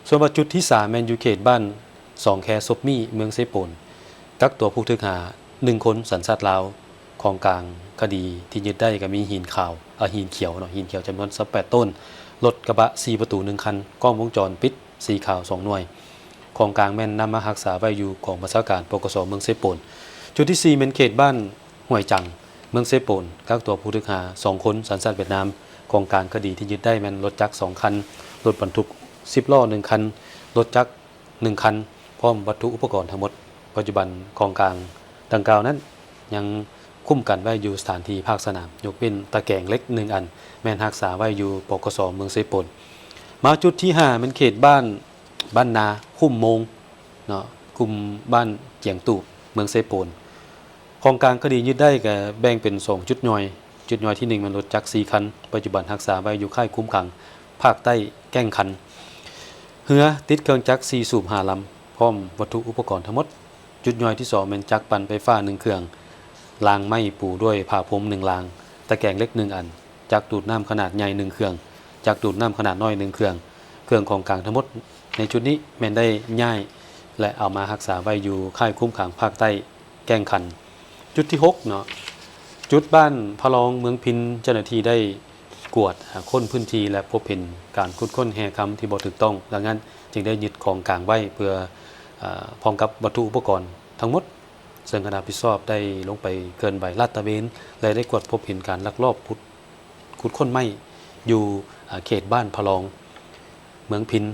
ส่วนจุดที่3แมนยูเขตบ้าน2แคซบมี่เมืองเซโปนกักตัวผู้ถูกหา1คนสัญชาติลาวของกลางคดีที่ยึดได้ก็มีหินขาวหินเขียวเนาะหินเขียวจำนวน18ต้นรถกระบะ4ประตู1คันกล้องวงจรปิดสีขาว2หน่วยของกลางแม่นนำมารักษาไว้อยู่ของประชาการปกสเมืองเซโปนจุดที่4เป็นเขตบ้านห้วยจังเมืองเซโปนกักตัวผู้ถูกหา2คนสัญชาติเวียดนามของกลางคดีที่ยึดได้แม่นรถจักร2คันรถบรรทุก10ล้อ1คันรถจักร1คันพร้อมวัตถุอุปกรณ์ทั้งหมดปัจจุบันของกลางดังกล่าวนั้นยังคุ้มกันไว้อยู่สถานที่ภาคสนามยกเว้นตะแกรงเล็ก1อันแม่นรักษาไว้อยู่ปกสเมืองเซโปนมาจุดที่5เป็นเขตบ้านนาคุ้มโมงเนาะกลุ่มบ้านเจียงตูบเมืองเซโปนของกลางคดียึดได้ก็แบ่งเป็น2จุดย่อยที่1มันรถจักร4คันปัจจุบันรักษาไว้อยู่ค่ายคุ้มขังภาคใต้แก้งคันเรือติดเครื่องจักร4สูบ5ลำพร้อมวัตถุอุปกรณ์ทั้งหมดจุดย่อยที่2เป็นจักรปั่นไฟฟ้า1เครื่องรางไม้ปูด้วยผ้าพรม1รางตะแกรงเล็ก1อันจักรดูดน้ำขนาดใหญ่1เครื่องจักรดูดน้ำขนาดน้อย1เครื่องของกลางทั้งหมดในจุดนี้แม่นได้ง่ายและเอามารักษาไว้อยู่ค่ายคุ้มขังภาคใต้แก้งคันจุดที่6เนาะจุดบ้านพะลองเมืองพินเจ้าหน้าที่ได้กวดค้นพื้นที่และพบเห็นการขุดค้นแห่คำที่บ่ถูกต้องดังนั้นจึงได้ยึดของกลางไว้เพื่อพร้อมกับวัตถุอุปกรณ์ทั้งหมดซึ่งคณะรับผิดชอบได้ลงไปเกินใบลาดตระเวนและได้กวดพบเห็นการลักลอบขุดค้นไม้อยู่เขตบ้านพะลองเมืองพิน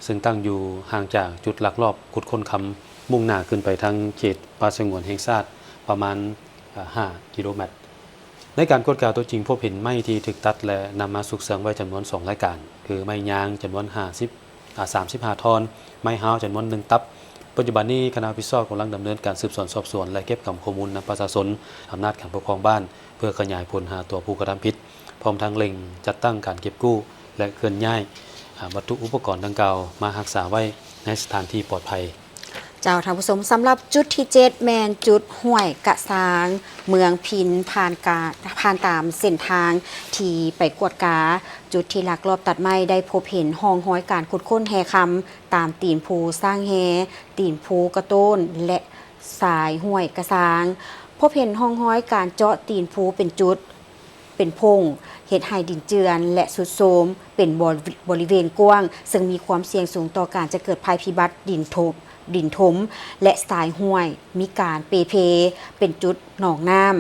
ซึ่งตั้งอยู่ห่างจากจุดลักลอบขุดค้นคำมุ่งหน้าขึ้นไปทางเขตป่าสงวนแห่งชาติประมาณ5 กิโลเมตรในการกวดกาตัวจริงพบเห็นไม้ที่ถูกตัดและนำมาสุกเสริงไว้จำนวน2รายการคือไม้ยางจำนวน35 ท่อนไม้ฮ้าวจำนวน1ตับปัจจุบันนี้คณะรับผิดชอบกำลังดำเนินการสืบสวนสอบสวนและเก็บข้อมูลนำประชาชนอำนาจการปกครองบ้านเพื่อขยายผลหาตัวผู้กระทำผิดพร้อมทั้งเล็งจัดตั้งการเก็บกู้และเคลื่อนย้ายวัตถุอุปกรณ์ดังกล่าวมารักษาไว้ในสถานที่ปลอดภัยเจ้าท่านผู้ชมสำหรับจุดที่7แมนจุดห้วยกะซางเมืองพินผ่านตามเส้นทางที่ไปกวดกาจุดที่ลักลอบตัดไม้ได้พบเห็นห้องห้อยการขุดค้นแฮคำตามตีนภูสร้างแฮตีนภูกระโต้นและสายห้วยกะซางพบเห็นห้องห้อยการเจาะตีนภูเป็นจุดเป็นพงเฮ็ดให้ดินเจือนและสุดโทรมเป็นบริเวณกว้างซึ่งมีความเสี่ยงสูงต่อการจะเกิดภัยพิบัติดินถมและสายห้วยมีการเปเพเป็นจุดหนองน้ำ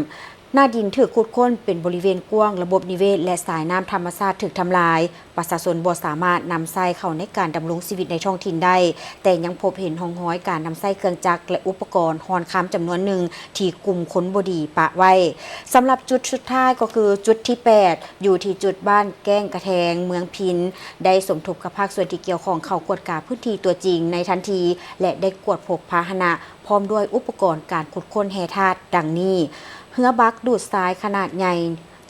หน้าดินถูกขุดค้นเป็นบริเวณกว้างระบบนิเวศและสายน้ำธรรมชาติถูกทำลายประชาชนบ่สามารถนำไส้เข้าในการดำรงชีวิตในท้องถิ่นได้แต่ยังพบเห็นห้องห้อยการนำไส้เครื่องจักรและอุปกรณ์ฮอนค้ำจำนวนหนึ่งที่กลุ่มคนบดีปะไว้สำหรับจุดสุดท้ายก็คือจุดที่8อยู่ที่จุดบ้านแก้งกระแทงเมืองพินได้สมทบกับภาคส่วนที่เกี่ยวข้องเข้ากวดกาพื้นที่ตัวจริงในทันทีและได้กวดพบพาหนะพร้อมด้วยอุปกรณ์การขุดค้นแห่ธาตุดังนี้เรือบักดูดทรายขนาดใหญ่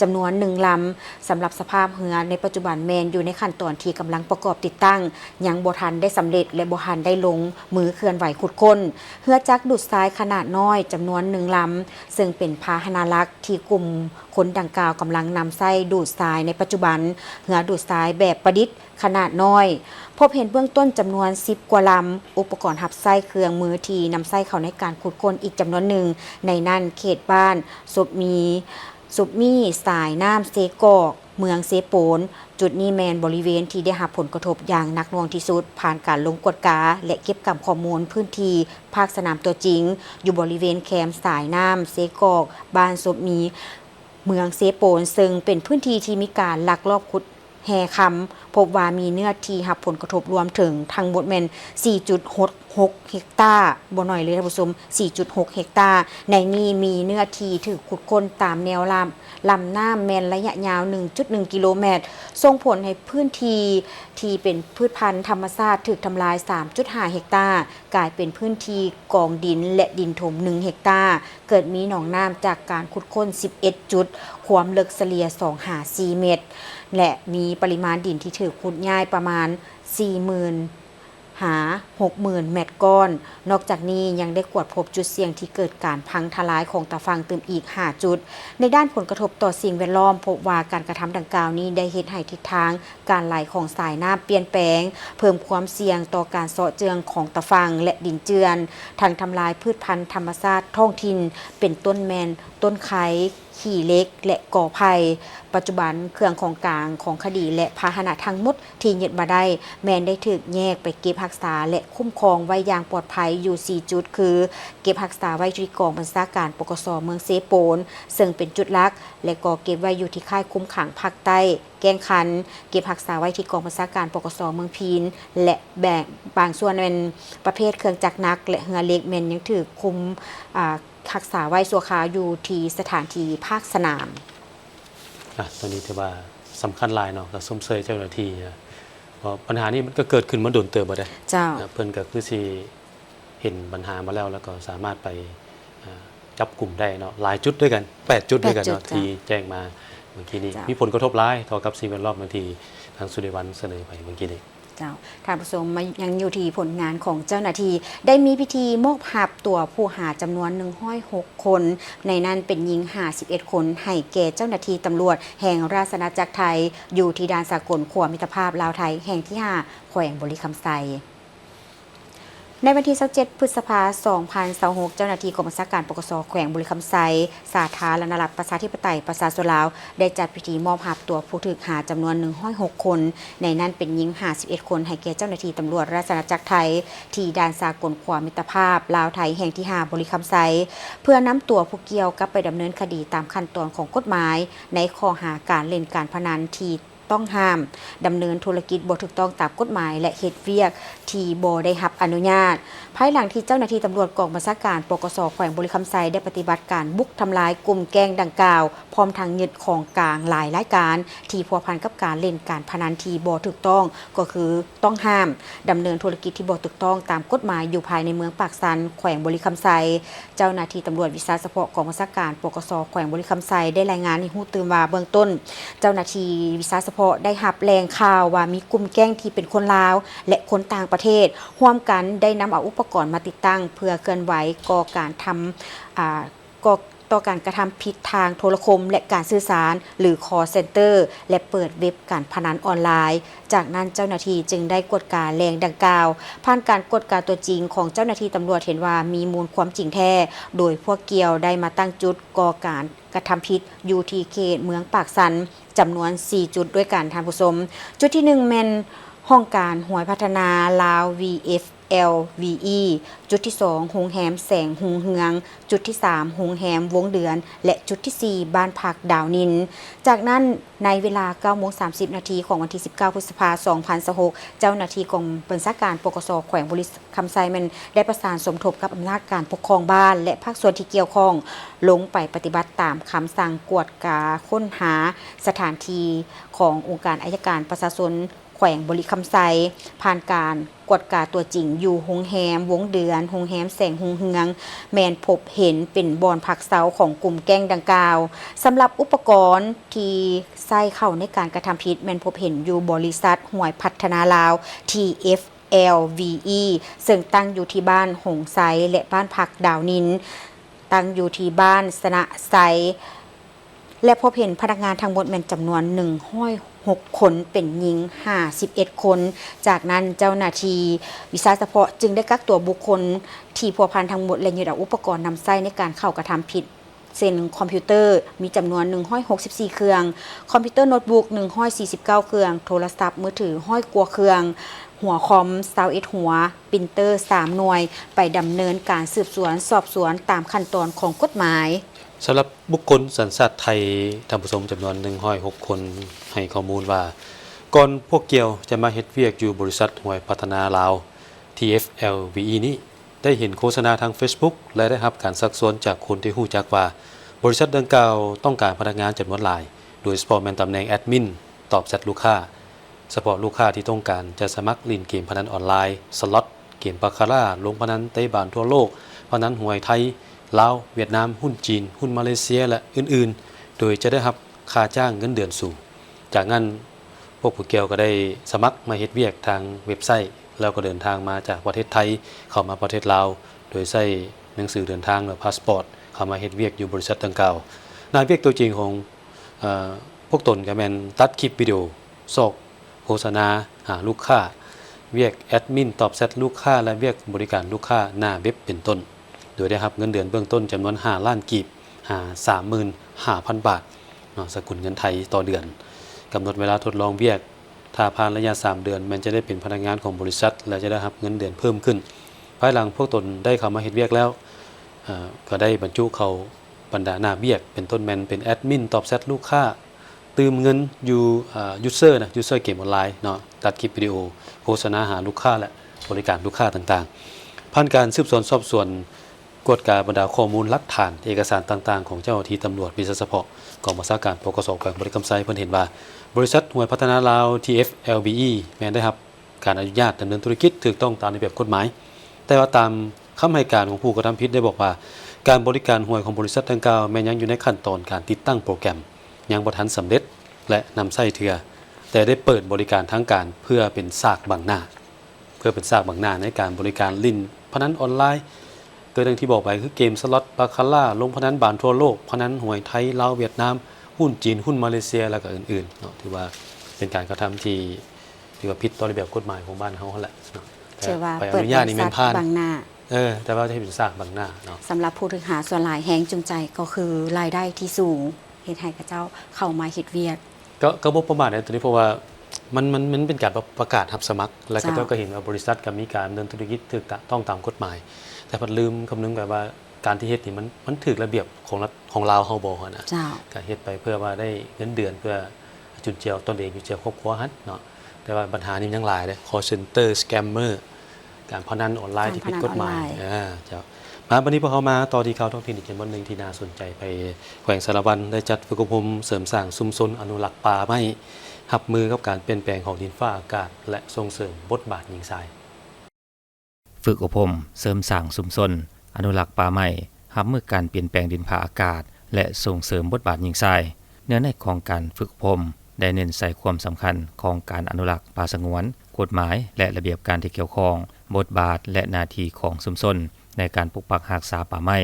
จำนวน1ลำสำหรับสภาพเรือในปัจจุบันแมนอยู่ในขั้นตอนที่กำลังประกอบติดตั้งยังบ่ทันได้สำเร็จและบ่ทันได้ลงมือเคลื่อนไหวขุดค้นเรือจักรดูดทรายขนาดน้อยจำนวน1ลำซึ่งเป็นพาหนะหลักที่กลุ่มคนดังกล่าวกำลังนำไส้ดูดทรายในปัจจุบันเรือดูดทรายแบบประดิษฐ์ขนาดน้อยพบเห็นเบื้องต้นจำนวน10 กว่าลำอุปกรณ์หับไส้เครื่องมือที่นำไส้เข้าในการขุดค้นอีกจำนวนหนึ่งในนั้นเขตบ้านสุบมีสายน้ำเซกอกเมืองเซโปนจุดนี้แมนบริเวณที่ได้รับผลกระทบอย่างหนักหน่วงที่สุดผ่านการลงกวดกาและเก็บกำข้อมูลพื้นที่ภาคสนามตัวจริงอยู่บริเวณแคมป์สายน้ำเซกอกบ้านสุบมีเมืองเซโปนซึ่งเป็นพื้นที่ที่มีการลักลอบขุดแห่คำพบว่ามีเนื้อที่รับผลกระทบรวมถึงทั้งหมดแมน 4.6 เฮกตาร์บ่น้อยเลยท่านผู้ชม 4.6 เฮกตาร์ในนี้มีเนื้อที่ถูกขุดค้นตามแนวลำน้ำแมนระยะยาว 1.1 กิโลเมตรส่งผลให้พื้นที่ที่เป็นพืชพันธุ์ธรรมชาติถูกทำลาย 3.5 เฮกตาร์กลายเป็นพื้นที่กองดินและดินถม 1 เฮกตาร์เกิดมีหนองน้ำจากการขุดค้น 11 จุดความลึกเฉลี่ย 2-4 เมตรและมีปริมาณดินที่ถูกขุดย้ายประมาณ 60,000 เมตรก้อนนอกจากนี้ยังได้กวดพบจุดเสี่ยงที่เกิดการพังทลายของตะฟังตึมอีก 5 จุดในด้านผลกระทบต่อสิ่งแวดล้อมพบว่าการกระทำดังกล่าวนี้ได้เฮ็ดให้ทิศทางการไหลของสายน้ำเปลี่ยนแปลงเพิ่มความเสี่ยงต่อการเซาะเจืองของตะฟังและดินเจือนทั้งทำลายพืชพันธุ์ธรรมชาติท้องถิ่นเป็นต้นแมนต้นไคร้ขี้เล็กและก่อไผ่ปัจจุบันเครื่องของกลางของคดีและพาหนะทั้งหมดที่ยึดมาได้แมนได้ถูกแยกไปเก็บรักษาและคุ้มครองไว้อย่างปลอดภัยอยู่ 4 จุดคือเก็บรักษาไว้ที่กองบัญชาการปกส.เมืองเซโปนซึ่งเป็นจุดหลักและก็เก็บไว้อยู่ที่ค่ายคุมขังภาคใต้แกงคันเก็บรักษาไว้ที่กองบัญชาการปกส.เมืองพีนและแบ่งบางส่วนเป็นประเภทเครื่องจักรหนักและเรือเล็กแมนยังถือคุมรักษาไว้ชั่วคราวอยู่ที่สถานที่ภาคสนามตอนนี้ถือว่าสำคัญหลายเนาะกับส้มเซยเจ้าหน้าที่เพราะปัญหานี้มันก็เกิดขึ้นมาโดนเติบบ่ได้เจ้าเพิ่นก็คือสิเห็นปัญหามาแล้วก็สามารถไปจับกลุ่มได้เนาะหลายจุดด้วยกัน8จุดด้วยกันเนาะที่แจ้งมาเมื่อกี้นี้มีผลกระทบหลายต่อกับสิ่งแวดล้อมบางทีทางสุริวัลเสนอไปเมื่อกี้นี้ท่านผู้ชมยังอยู่ที่ผลงานของเจ้าหน้าที่ได้มีพิธีมอบหับตัวผู้หาจำนวน106 คนในนั้นเป็นหญิง51 คนให้แก่เจ้าหน้าที่ตำรวจแห่งราชอาณาจักรไทยอยู่ที่ด่านสากลขั้วมิตรภาพลาวไทยแห่งที่5แขวงบริคำไซในวันที่27 พฤษภาคม 2026 เจ้าหน้าที่กองบัญชาการปกส.แขวงบริคำไซสาธารณรัฐประชาธิปไตยประชาชนลาวได้จัดพิธีมอบหับตัวผู้ถูกหาจำนวน106 คนในนั้นเป็นหญิง51 คนให้แก่เจ้าหน้าที่ตำรวจราชอาณาจักรไทยที่ด่านสากลขั้วมิตรภาพลาวไทยแห่งที่5บริคำไซเพื่อนำตัวผู้เกี่ยวกับไปดำเนินคดีตามขั้นตอนของกฎหมายในข้อหาการเล่นการพนันที่ต้องห้ามดำเนินธุรกิจบ่ถูกต้องตามกฎหมายและเฮ็ดเวียกที่บ่ได้รับอนุญาตภายหลังที่เจ้าหน้าที่ตำรวจกองบัญชาการปกส.แขวงบริคำไซได้ปฏิบัติการบุกทำลายกลุ่มแก๊งดังกล่าวพร้อมทั้งยึดของกลางหลายรายการที่พัวพันกับการเล่นการพนันที่บ่ถูกต้องก็คือต้องห้ามดำเนินธุรกิจที่บ่ถูกต้องตามกฎหมายอยู่ภายในเมืองปากสันแขวงบริคำไซเจ้าหน้าที่ตำรวจวิสาเฉพาะกองบัญชาการปกส.แขวงบริคำไซได้รายงานให้ฮู้ตื่นว่าเบื้องต้นเจ้าหน้าที่วิสาเฉพาะได้รับแรงข่าวว่ามีกลุ่มแก๊งที่เป็นคนลาวและคนต่างประเทศร่วมกันได้นำเอาอุปกรณ์มาติดตั้งเพื่อเคลื่อนไหวก่อการต่อการกระทำผิดทางโทรคมและการสื่อสารหรือ call center และเปิดเว็บการพนันออนไลน์จากนั้นเจ้าหน้าที่จึงได้กวดการแรงดังกล่าวผ่านการกวดการตัวจริงของเจ้าหน้าที่ตำรวจเห็นว่ามีมูลความจริงแท้โดยพวกเกี่ยวได้มาตั้งจุดก่อการกระทำผิดอยู่ที่เขตเมืองปากสันจำนวน 4 จุดด้วยกันท่านผู้ชมจุดที่1แม่นห้องการหวยพัฒนาลาว VFLVE จุดที่2โรงแรมแสงหุงเฮืองจุดที่3โรงแรมวงเดือนและจุดที่4บ้านพักดาวนินจากนั้นในเวลา 9:30 นาทีของวันที่ 19 พฤษภาคม 2026 เจ้าหน้าที่กองบัญชาการปกส.แขวงบริคำไซมันได้ประสานสมทบกับอำนาจการปกครองบ้านและภาคส่วนที่เกี่ยวข้องลงไปปฏิบัติตามคำสั่งกวดกาค้นหาสถานที่ขององค์การอัยการประชาชนแขวงบริคำไซผ่านการกวดกาตัวจริงอยู่โรงแรมวงเดือนโรงแรมแสงหุงเฮืองแมนพบเห็นเป็นบ่อนพักเซาของกลุ่มแก๊งดังกล่าวสำหรับอุปกรณ์ที่ใส่เข้าในการกระทำผิดแมนพบเห็นอยู่บริษัทหวยพัฒนาลาว TFLVE ซึ่งตั้งอยู่ที่บ้านหงไซและบ้านพักดาวนินตั้งอยู่ที่บ้านสนะไซและพบเห็นพนักงานทั้งหมดแม่นจำนวน106 คนเป็นหญิง51 คนจากนั้นเจ้าหน้าที่วิสาเฉพาะจึงได้กักตัวบุคคลที่พัวพันทั้งหมดและยึดเอาอุปกรณ์นำใช้ในการเข้ากระทำผิดเช่นคอมพิวเตอร์มีจำนวน164 เครื่องคอมพิวเตอร์โน้ตบุ๊ก149 เครื่องโทรศัพท์มือถือ100 กว่าเครื่องหัวคอม21 หัวปรินเตอร์3 หน่วยไปดำเนินการสืบสวนสอบสวนตามขั้นตอนของกฎหมายสำหรับบุคคลสัญชาติไทยท่านผู้ชมจำนวน106 คนให้ข้อมูลว่าก่อนพวกเกี่ยวจะมาเฮ็ดเวียกอยู่บริษัทหวยพัฒนาลาว TFLVE นี้ได้เห็นโฆษณาทาง Facebook และได้รับการซักซ้วนจากคนที่รู้จักว่าบริษัทดังกล่าวต้องการพนักงานจำนวนหลายโดยเฉพาะแม่นตำแหน่งแอดมินตอบแชทลูกค้าเฉพาะลูกค้าที่ต้องการจะสมัครเล่นเกมพนันออนไลน์สล็อตเกมบาคาร่าลงพนันเตะบานทั่วโลกพนันหวยไทยลาวเวียดนามหุ้นจีนหุ้นมาเลเซียและอื่นๆโดยจะได้รับค่าจ้างเงินเดือนสูงจากนั้นพวกผู้เกี่ยวก็ได้สมัครมาเฮ็ดเวียกทางเว็บไซต์แล้วก็เดินทางมาจากประเทศไทยเข้ามาประเทศลาวโดยใช้หนังสือเดินทางหรือพาสปอร์ตเข้ามาเฮ็ดเวียกอยู่บริษัทดังกล่าวหน้าเวียกตัวจริงของพวกตนก็แม่นตัดคลิปวิดีโอซอกโฆษณาหาลูกค้าเวียกแอดมินตอบแชทลูกค้าและเวียกบริการลูกค้าหน้าเว็บเป็นต้นโดยได้รับเงินเดือนเบื้องต้นจำนวน5ล้านกีบ35,000 บาทสกุลเงินไทยต่อเดือนกำหนดเวลาทดลองเวียกถ้าผ่านระยะ3เดือนมันจะได้เป็นพนักงานของบริษัทและจะได้รับเงินเดือนเพิ่มขึ้นภายหลังพวกตนได้เข้ามาเฮ็ดเวียกแล้วก็ได้บรรจุเข้าบรรดาหน้าเวียกเป็นต้นแมนเป็นแอดมินตอบแชทลูกค้าตืมเงินอยู่ยูเซอร์เกมออนไลน์เนาะตัดคลิปวิดีโอโฆษณาหาลูกค้าและบริการลูกค้าต่างๆผ่านการสืบสวนสอบสวนกวดการบรรดาข้อมูลหลักฐานเอกสารต่างๆของเจ้าหน้าที่ตำรวจวิศวเฉพาะกองบัญชาการปกส.แขวงบริคำไซเพิ่นเห็นว่าบริษัทหวยพัฒนาลาว TFLBE แม้นได้รับการอนุญาตดำเนินธุรกิจถูกต้องตามระเบียบกฎหมายแต่ว่าตามคำให้การของผู้กระทำผิดได้บอกว่าการบริการหวยของบริษัทดังกล่าวแม้ยังอยู่ในขั้นตอนการติดตั้งโปรแกรมยังบ่ทันสำเร็จและนำใช้เทื่อแต่ได้เปิดบริการทางการเพื่อเป็นซากบังหน้าในการบริการลิ้นพนันออนไลน์โดยดังที่บอกไปคือเกมสล็อตบาคาร่าลงพนันบานทั่วโลกพนันหวยไทยลาวเวียดนามหุ้นจีนหุ้นมาเลเซียแล้วก็อื่นๆเนาะถือว่าเป็นการกระทำที่ว่าผิดต่อระเบียบกฎหมายของบ้านเฮาแหละเนาะแต่ไปอนุญาตนี่แม่นผ่านแต่ว่าจะเป็นซากบังหน้าเนาะสำหรับผู้ถือหาส่วนหลายแฮงจูงใจก็คือรายได้ที่สูงเฮ็ดให้กับเจ้าเข้ามาเฮ็ดเวียกก็บ่ประมาทในตัวนี้เพราะว่ามันเป็นการประกาศรับสมัครแล้วก็เห็นว่าบริษัทก็มีการดำเนินธุรกิจถูกต้องตามกฎหมายแต่พัดลืมคำนึงแบบว่าการที่เฮ็ดนี่มันถูกระเบียบของลาวเฮาบ่นะก็เฮ็ดไปเพื่อว่าได้เงินเดือนเพื่อจุนเจือตนเองจุนเจือครอบครัวฮั่นเนาะแต่ว่าปัญหานี้ยังหลายเด้ call center scammer การพนันออนไลน์ที่ผิดกฎหมายเจ้ามาวันนี้พวกเขามาต่อที่ข่าวท้องถิ่นอีกบทนึงที่น่าสนใจไปแขวงสารวันได้จัดฝึกอบรมเสริมสร้างชุมชนอนุรักษ์ป่าไม้รับมือกับการเปลี่ยนแปลงของดินฟ้าอากาศและส่งเสริมบทบาทหญิงชายฝึกอบรมเสริมสร้างชุมชนอนุรักษ์ป่าไม้รับมือการเปลี่ยนแปลงดินฟ้าอากาศและส่งเสริมบทบาทหญิงชายเนื้อในของการฝึกอบรมได้เน้นใส่ความสำคัญของการอนุรักษ์ป่าสงวนกฎหมายและระเบียบการที่เกี่ยวข้องบทบาทและหน้าที่ของชุมชนในการปกปักรักษาป่าไม้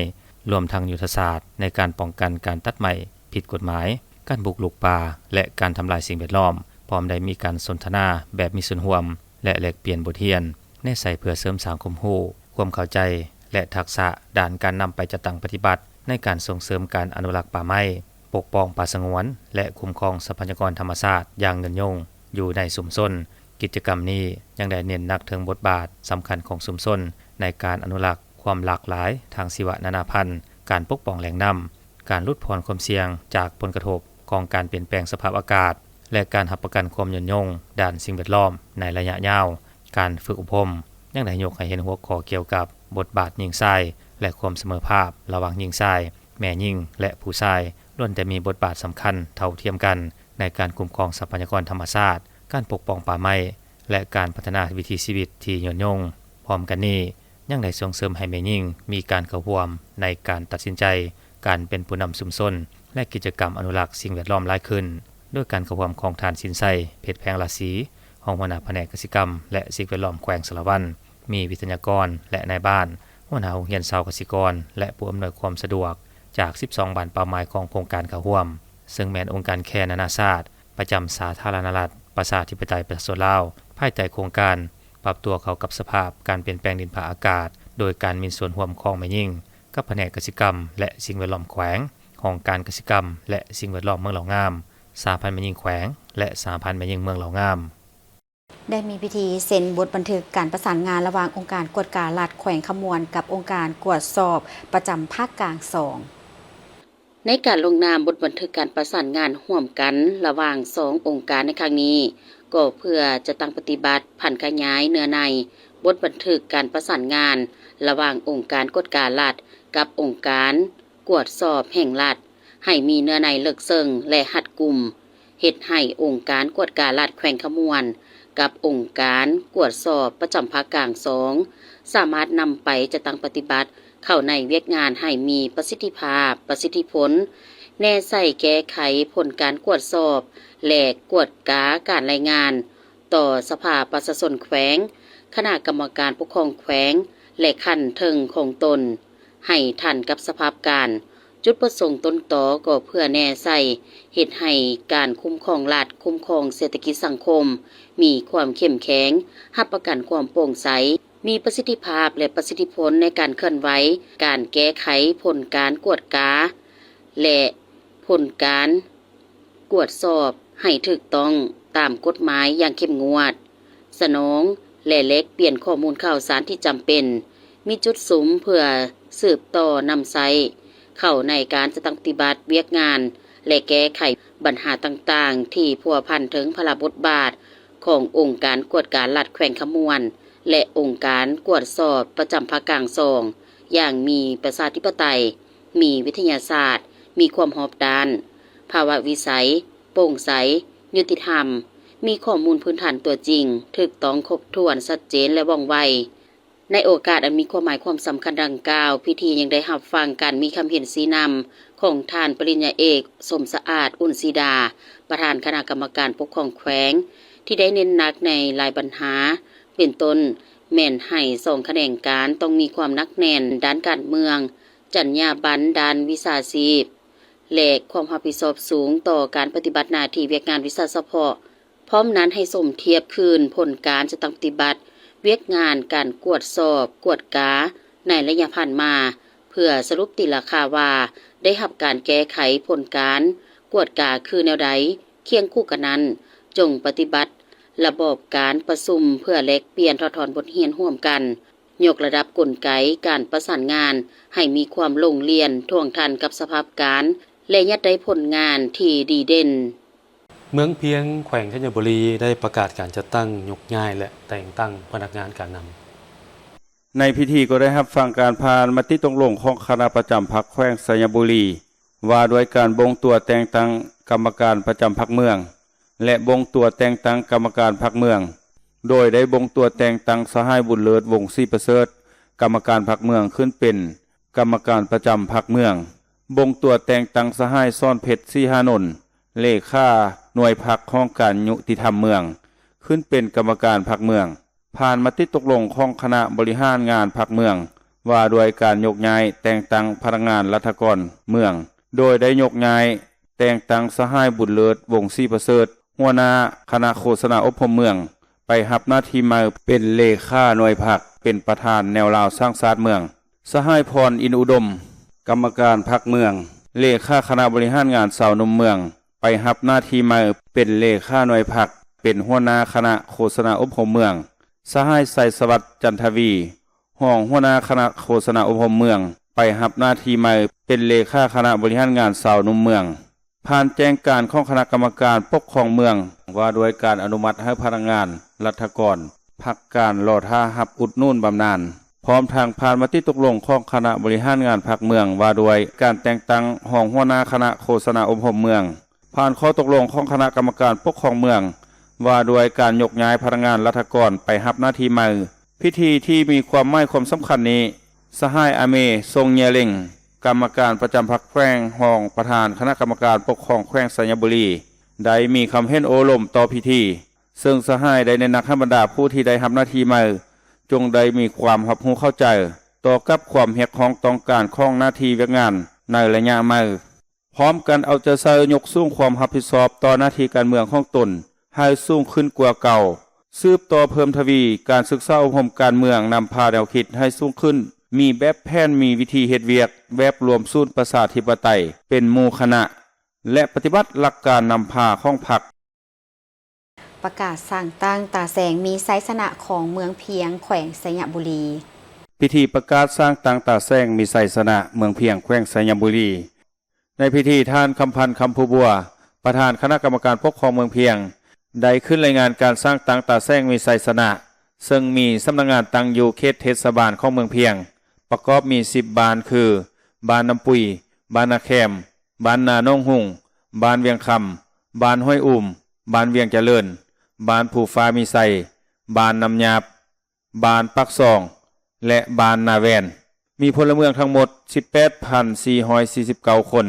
รวมทั้งยุทธศาสตร์ในการป้องกันการตัดไม้ผิดกฎหมายการบุกรุกป่าและการทำลายสิ่งแวดล้อมพร้อมได้มีการสนทนาแบบมีส่วนร่วมและแลกเปลี่ยนบทเรียนในใส่เพื่อเสริมสร้างความรู้ความเข้าใจและทักษะด้านการนำไปจัดตั้งปฏิบัติในการส่งเสริมการอนุรักษ์ป่าไม้ปกป้องป่าสงวนและคุ้มครองทรัพยากรธรรมชาติอย่างยืนยงอยู่ในชุมชนกิจกรรมนี้ยังได้เน้นหนักถึงบทบาทสำคัญของชุมชนในการอนุรักษ์ความหลากหลายทางชีวนานาพันธุ์การปกป้องแหล่งน้ำการลดพรความเสี่ยงจากผลกระทบของการเปลี่ยนแปลงสภาพอากาศและการรับประกันความยืนยงด้านสิ่งแวดล้อมในระยะยาวการฝึกอบรมยังได้ยกให้เห็นหัวข้อเกี่ยวกับบทบาทหญิงชายและความเสมอภาพระหว่างหญิงชายแม่หญิงและผู้ชายล้วนแต่มีบทบาทสำคัญเท่าเทียมกันในการคุ้มครองทรัพยากรธรรมชาติการปกป้องป่าไม้และการพัฒนาวิถีชีวิตที่ยืนยงพร้อมกันนี้ยังได้ส่งเสริมให้แม่หญิงมีการเข้าร่วมในการตัดสินใจการเป็นผู้นำชุมชนและกิจกรรมอนุรักษ์สิ่งแวดล้อมหลายขึ้นด้วยการเข้าร่วมของทานสินไส้เพชรแพงราศีห้องหัวหน้าแผนกเกษตรกรรมและสิ่งแวดล้อมแขวงสารวันมีวิทยากรและนายบ้านหัวหน้าโรงเรียนชาวเกษตรกรและผู้อำนวยความสะดวกจาก12บ้านเป้าหมายของโครงการเข้าร่วมซึ่งแม้นองค์การแคนานาชาติประจำสาธารณรัฐประชาธิปไตยประชาชนลาวภายใต้โครงการปรับตัวเข้ากับสภาพการเปลี่ยนแปลงดินฟ้าอากาศโดยการมีส่วนร่วมของแม่หญิงกับแผนกเกษตรกรรมและสิ่งแวดล้อมแขวงของการเกษตรกรรมและสิ่งแวดล้อมเมืองเหล่างามสหพันธ์แม่หญิงแขวงและสหพันธ์แม่หญิงเมืองเหล่างามได้มีพิธีเซ็นบทบันทึกการประสานงานระหว่างองค์การกวดการลาดแขวงขมวนกับองค์การกวดสอบประจำภาคกลาง2ในการลงนามบทบันทึกการประสานงานร่วมกันระหว่าง2องค์การในครั้งนี้ก็เพื่อจะตั้งปฏิบัติผันขยายเนื้อใน บทบันทึกการประสานงานระหว่างองค์การกฎการรัฐกับองค์การกวดสอบแห่งรัฐให้มีเนื้อในลึกซึ้งและหัดกุมเฮ็ดให้องค์การกวดการรัฐแขวงขมวนกับองค์การกวดสอบประจำภาคกลาง2สามารถนำไปจะตั้งปฏิบัติเข้าในเวียกงานให้มีประสิทธิภาพประสิทธิผลแน่ใส่แก้ไขผลการกวดสอบและกวดกาการรายงานต่อสภาประชาชนแขวงคณะกรรมการปกครองแขวงและขั้นเทิงของตนให้ทันกับสภาพการจุดประสงค์ต้นต่อก็เพื่อแน่ใส่เฮ็ดให้การคุ้มครองรัฐคุ้มครองเศรษฐกิจสังคมมีความเข้มแข็งรับประกันความโปร่งใสมีประสิทธิภาพและประสิทธิผลในการเคลื่อนไหวการแก้ไขผลการกวดกาและผลการกวดสอบให้ถูกต้องตามกฎหมายอย่างเข้มงวดสนองและเล็กเปลี่ยนข้อมูลข่าวสารที่จำเป็นมีจุดสุมเพื่อสืบต่อนำไซเข้าในการจะตั้งปฏิบัติเวียกงานและแก้ไขปัญหาต่างๆที่พัวพันถึงพระบทบาทขององค์การกวดการรัฐแขวงขมวนและองค์การกวดสอบประจำภาคกลางอย่างมีประชาธิปไตยมีวิทยาศาสตร์มีความรอบด้านภาวะวิสัยโปร่งใสยุติธรรมมีข้อมูลพื้นฐานตัวจริงถูกต้องครบถ้วนชัดเจนและว่องไวในโอกาสอันมีความหมายความสำคัญดังกล่าวพิธียังได้รับฟังการมีคำเห็นชี้นำของท่านปริญญาเอกสมสะอาดอุ่นศรีดาประธานคณะกรรมการปกครองแขวงที่ได้เน้นหนักในหลายปัญหาเป็นต้นแม่นให้ส่งแขนงการต้องมีความนักแน่นด้านการเมืองจรรยาบรรณด้านวิชาชีพและความรับผิดชอบสูงต่อการปฏิบัติหน้าที่เวียกงานวิชาเฉพาะพร้อมนั้นให้สมเทียบคืนผลการจะต้องปฏิบัติเวียกงานการกวดสอบกวดกาในระยะผ่านมาเพื่อสรุปติราคาว่าได้รับการแก้ไขผลการกวดกาคือแนวใดเคียงคู่กันนั้นจงปฏิบัติระบบการประชุมเพื่อแลกเปลี่ยนถอดบทเรียนร่วมกันยกระดับกลไกการประสานงานให้มีความลงเรียนท่วงทันกับสภาพการและยัดได้ผลงานที่ดีเด่นเมืองเพียงแขวงธัญบุรีได้ประกาศการจัดตั้งยกย้ายและแต่งตั้งพนักงานการนำในพิธีก็ได้รับฟังการผ่านมติตกลงของคณะประจำพรรคแขวงธัญบุรีว่าด้วยการบงตัวแต่งตั้งกรรมการประจำพรรคเมืองและบงตัวแต่งตั้งกรรมการพรรคเมืองโดยได้บงตัวแต่งตั้งสหายบุญเลิศวงศ์ศรีประเสริฐกรรมการพรรคเมืองขึ้นเป็นกรรมการประจำพรรคเมืองบงตัวแต่งตั้งสหายซ่อนเพชรศรีหานนท์เลขาหน่วยพรรคของการยุติธรรมเมืองขึ้นเป็นกรรมการพรรคเมืองผ่านมติตกลงของคณะบริหารงานพรรคเมืองว่าด้วยการยกย้ายแต่งตั้งพนักงานรัฐกรเมืองโดยได้ยกย้ายแต่งตั้งสหายบุญเลิศวงศ์ศรีประเสริฐหัวหน้าคณะโฆษณาอบรมเมืองไปรับหน้าที่มาเป็นเลขาหน่วยพรรคเป็นประธานแนวราวสร้างศาสตร์เมืองสหายพรอินอุดมกรรมการพรรคเมืองเลขาคณะบริหารงานสาวนมเมืองไปรับหน้าที่มาเป็นเลขาหน่วยพรรคเป็นหัวหน้าคณะโฆษณาอบรมเมืองสหายไสสวัสดิ์จันทวีรองหัวหน้าคณะโฆษณาอบรมเมืองไปรับหน้าที่มาเป็นเลขาคณะบริหารงานสาวนมเมืองผ่านแจ้งการของคณะกรรมการปกครองเมืองว่าด้วยการอนุมัติให้พนักงานรัฐกรพักการรอท่ารับอุดหนุนบำนาญพร้อมทางผ่านมติตกลงของคณะบริหารงานพรรคเมืองว่าด้วยการแต่งตั้งรองหัวหน้าคณะโฆษณาอบรมเมืองผ่านข้อตกลงของคณะกรรมการปกครองเมืองว่าด้วยการยกย้ายพนักงานรัฐกรไปรับหน้าที่ใหม่พิธีที่มีความหมายความสำคัญนี้สหายอเมทรงเยเล็งกรรมการประจำพรรคแขวงรองประธานคณะกรรมการปกครองแขวงธัญบุรีได้มีคำเห็นโอลมต่อพิธีซึ่งสหายได้แนะนำให้บรรดาผู้ที่ได้รับหน้าที่ใหม่จงได้มีความรับรู้เข้าใจต่อกับความเรียกร้องต้องการของหน้าที่เวียกงานในระยะใหม่พร้อมกันเอาใจใส่ยกสูงความรับผิดชอบต่อหน้าที่การเมืองของตนให้สูงขึ้นกว่าเก่าสืบต่อเพิ่มทวีการศึกษาอบรมการเมืองนำพาแนวคิดให้สูงขึ้นมีแบบแผนมีวิธีเฮ็ดเวียกแบบรวมศูนย์ประชาธิปไตยเป็นหมู่คณะและปฏิบัติหลักการนำพาของพรรคประกาศสั่งตั้งตาแสงมีไซสนะของเมืองเพียงแขวงธัญบุรีพิธีประกาศสร้างตั้งตาแสงมีไซสนะเมืองเพียงแขวงธัญบุรีในพิธีท่านคำพันธ์คำภูบัวประธานคณะกรรมการปกครองเมืองเพียงได้ขึ้นรายงานการสร้างตั้งตาแสงมีไซสนะ ซึ่งมีสำนักงานตั้งอยู่เขตเทศบาลของเมืองเพียงประกอบมี10บ้านคือบ้านน้ำปุยบ้านนาแคมบ้านนาโนงหุ่งบ้านเวียงคำบ้านห้วยอุ่มบ้านเวียงเจริญบ้านผู้ฟ้ามีไสบ้านน้ำหยาบบ้านปักซองและบ้านนาแวนมีพลเมืองทั้งหมด 18,449 คน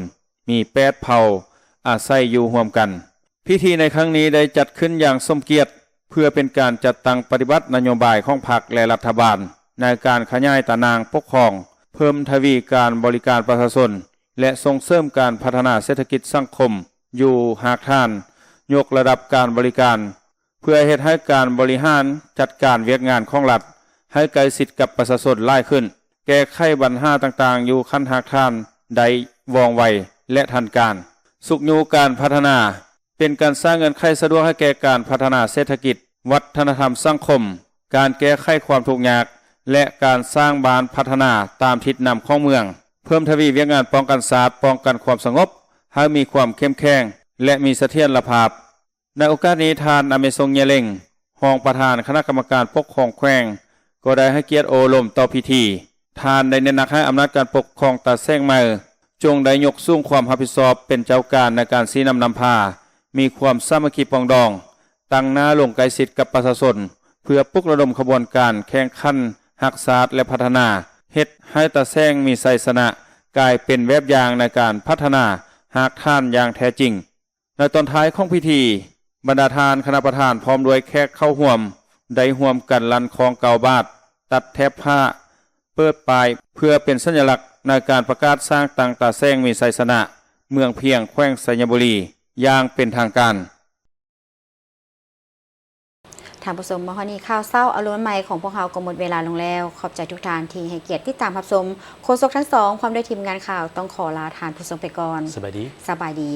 มี8เผ่าอาศัยอยู่ร่วมกันพิธีในครั้งนี้ได้จัดขึ้นอย่างสมเกียรติเพื่อเป็นการจัดตั้งปฏิบัตินโยบายของพรรคและรัฐบาลในการขยายตารางปกครองเพิ่มทวีการบริการประชาชนและส่งเสริมการพัฒนาเศรษฐกิจสังคมอยู่หากท่านยกระดับการบริการเพื่อเฮ็ดให้การบริหารจัดการเวียกงานของรัฐให้ใกล้ชิดกับประชาชนหลายขึ้นแก้ไขปัญหาต่างๆอยู่ขั้นหากท่านใดว่องไวและทันการสุขอยู่การพัฒนาเป็นการสร้างเงินไขสะดวกให้แก่การพัฒนาเศรษฐกิจวัฒนธรรมสังคมการแก้ไขความทุกข์ยากและการสร้างบ้านพัฒนาตามทิศนำของเมืองเพิ่มทวีเวียกงานป้องกันศาสตร์ป้องกันความสงบให้มีความเข้มแข็งและมีเสถียรภาพในโอกาสนี้ทานอเมซงเยเล็งรองประธานคณะกรรมการปกครองแขวงก็ได้ให้เกียรติโอลมต่อพิธีทานได้เน้นหนักให้อำนาจการปกครองตาแซงเมอจงได้ยกสูงความรับผิดชอบเป็นเจ้าการในการชี้นำพามีความสามัคคีปองดองตั้งหน้าลงใกล้ชิดกับประชาชนเพื่อปลุกระดมขบวนการแข่งขันรักษาและพัฒนาเฮ็ดให้ตาแซงมีไสชนะกลายเป็นแบบอย่างในการพัฒนาหากท่านอย่างแท้จริงในตอนท้ายของพิธีบรรดาทานคณะประธานพร้อมด้วยแขกเข้าร่วมได้ร่วมกันลันคองเกาบาทตัดแทบผ้าเปิดปลายเพื่อเป็นสัญลักษณ์ในการประกาศสร้างตังตาแซงมีไสชนะเมืองเพียงแขวงสัญบุรีอย่างเป็นทางการทางผู้ชมมาฮอนี้ข่าวเศร้าอารมณ์ใหม่ของพวกเราก็หมดเวลาลงแล้วขอบใจทุกท่านที่ให้เกียรติติดตามรับชมโฆษกทั้งสองพร้อมด้วยทีมงานข่าวต้องขอลาทานผู้ชมไปก่อนสบายดี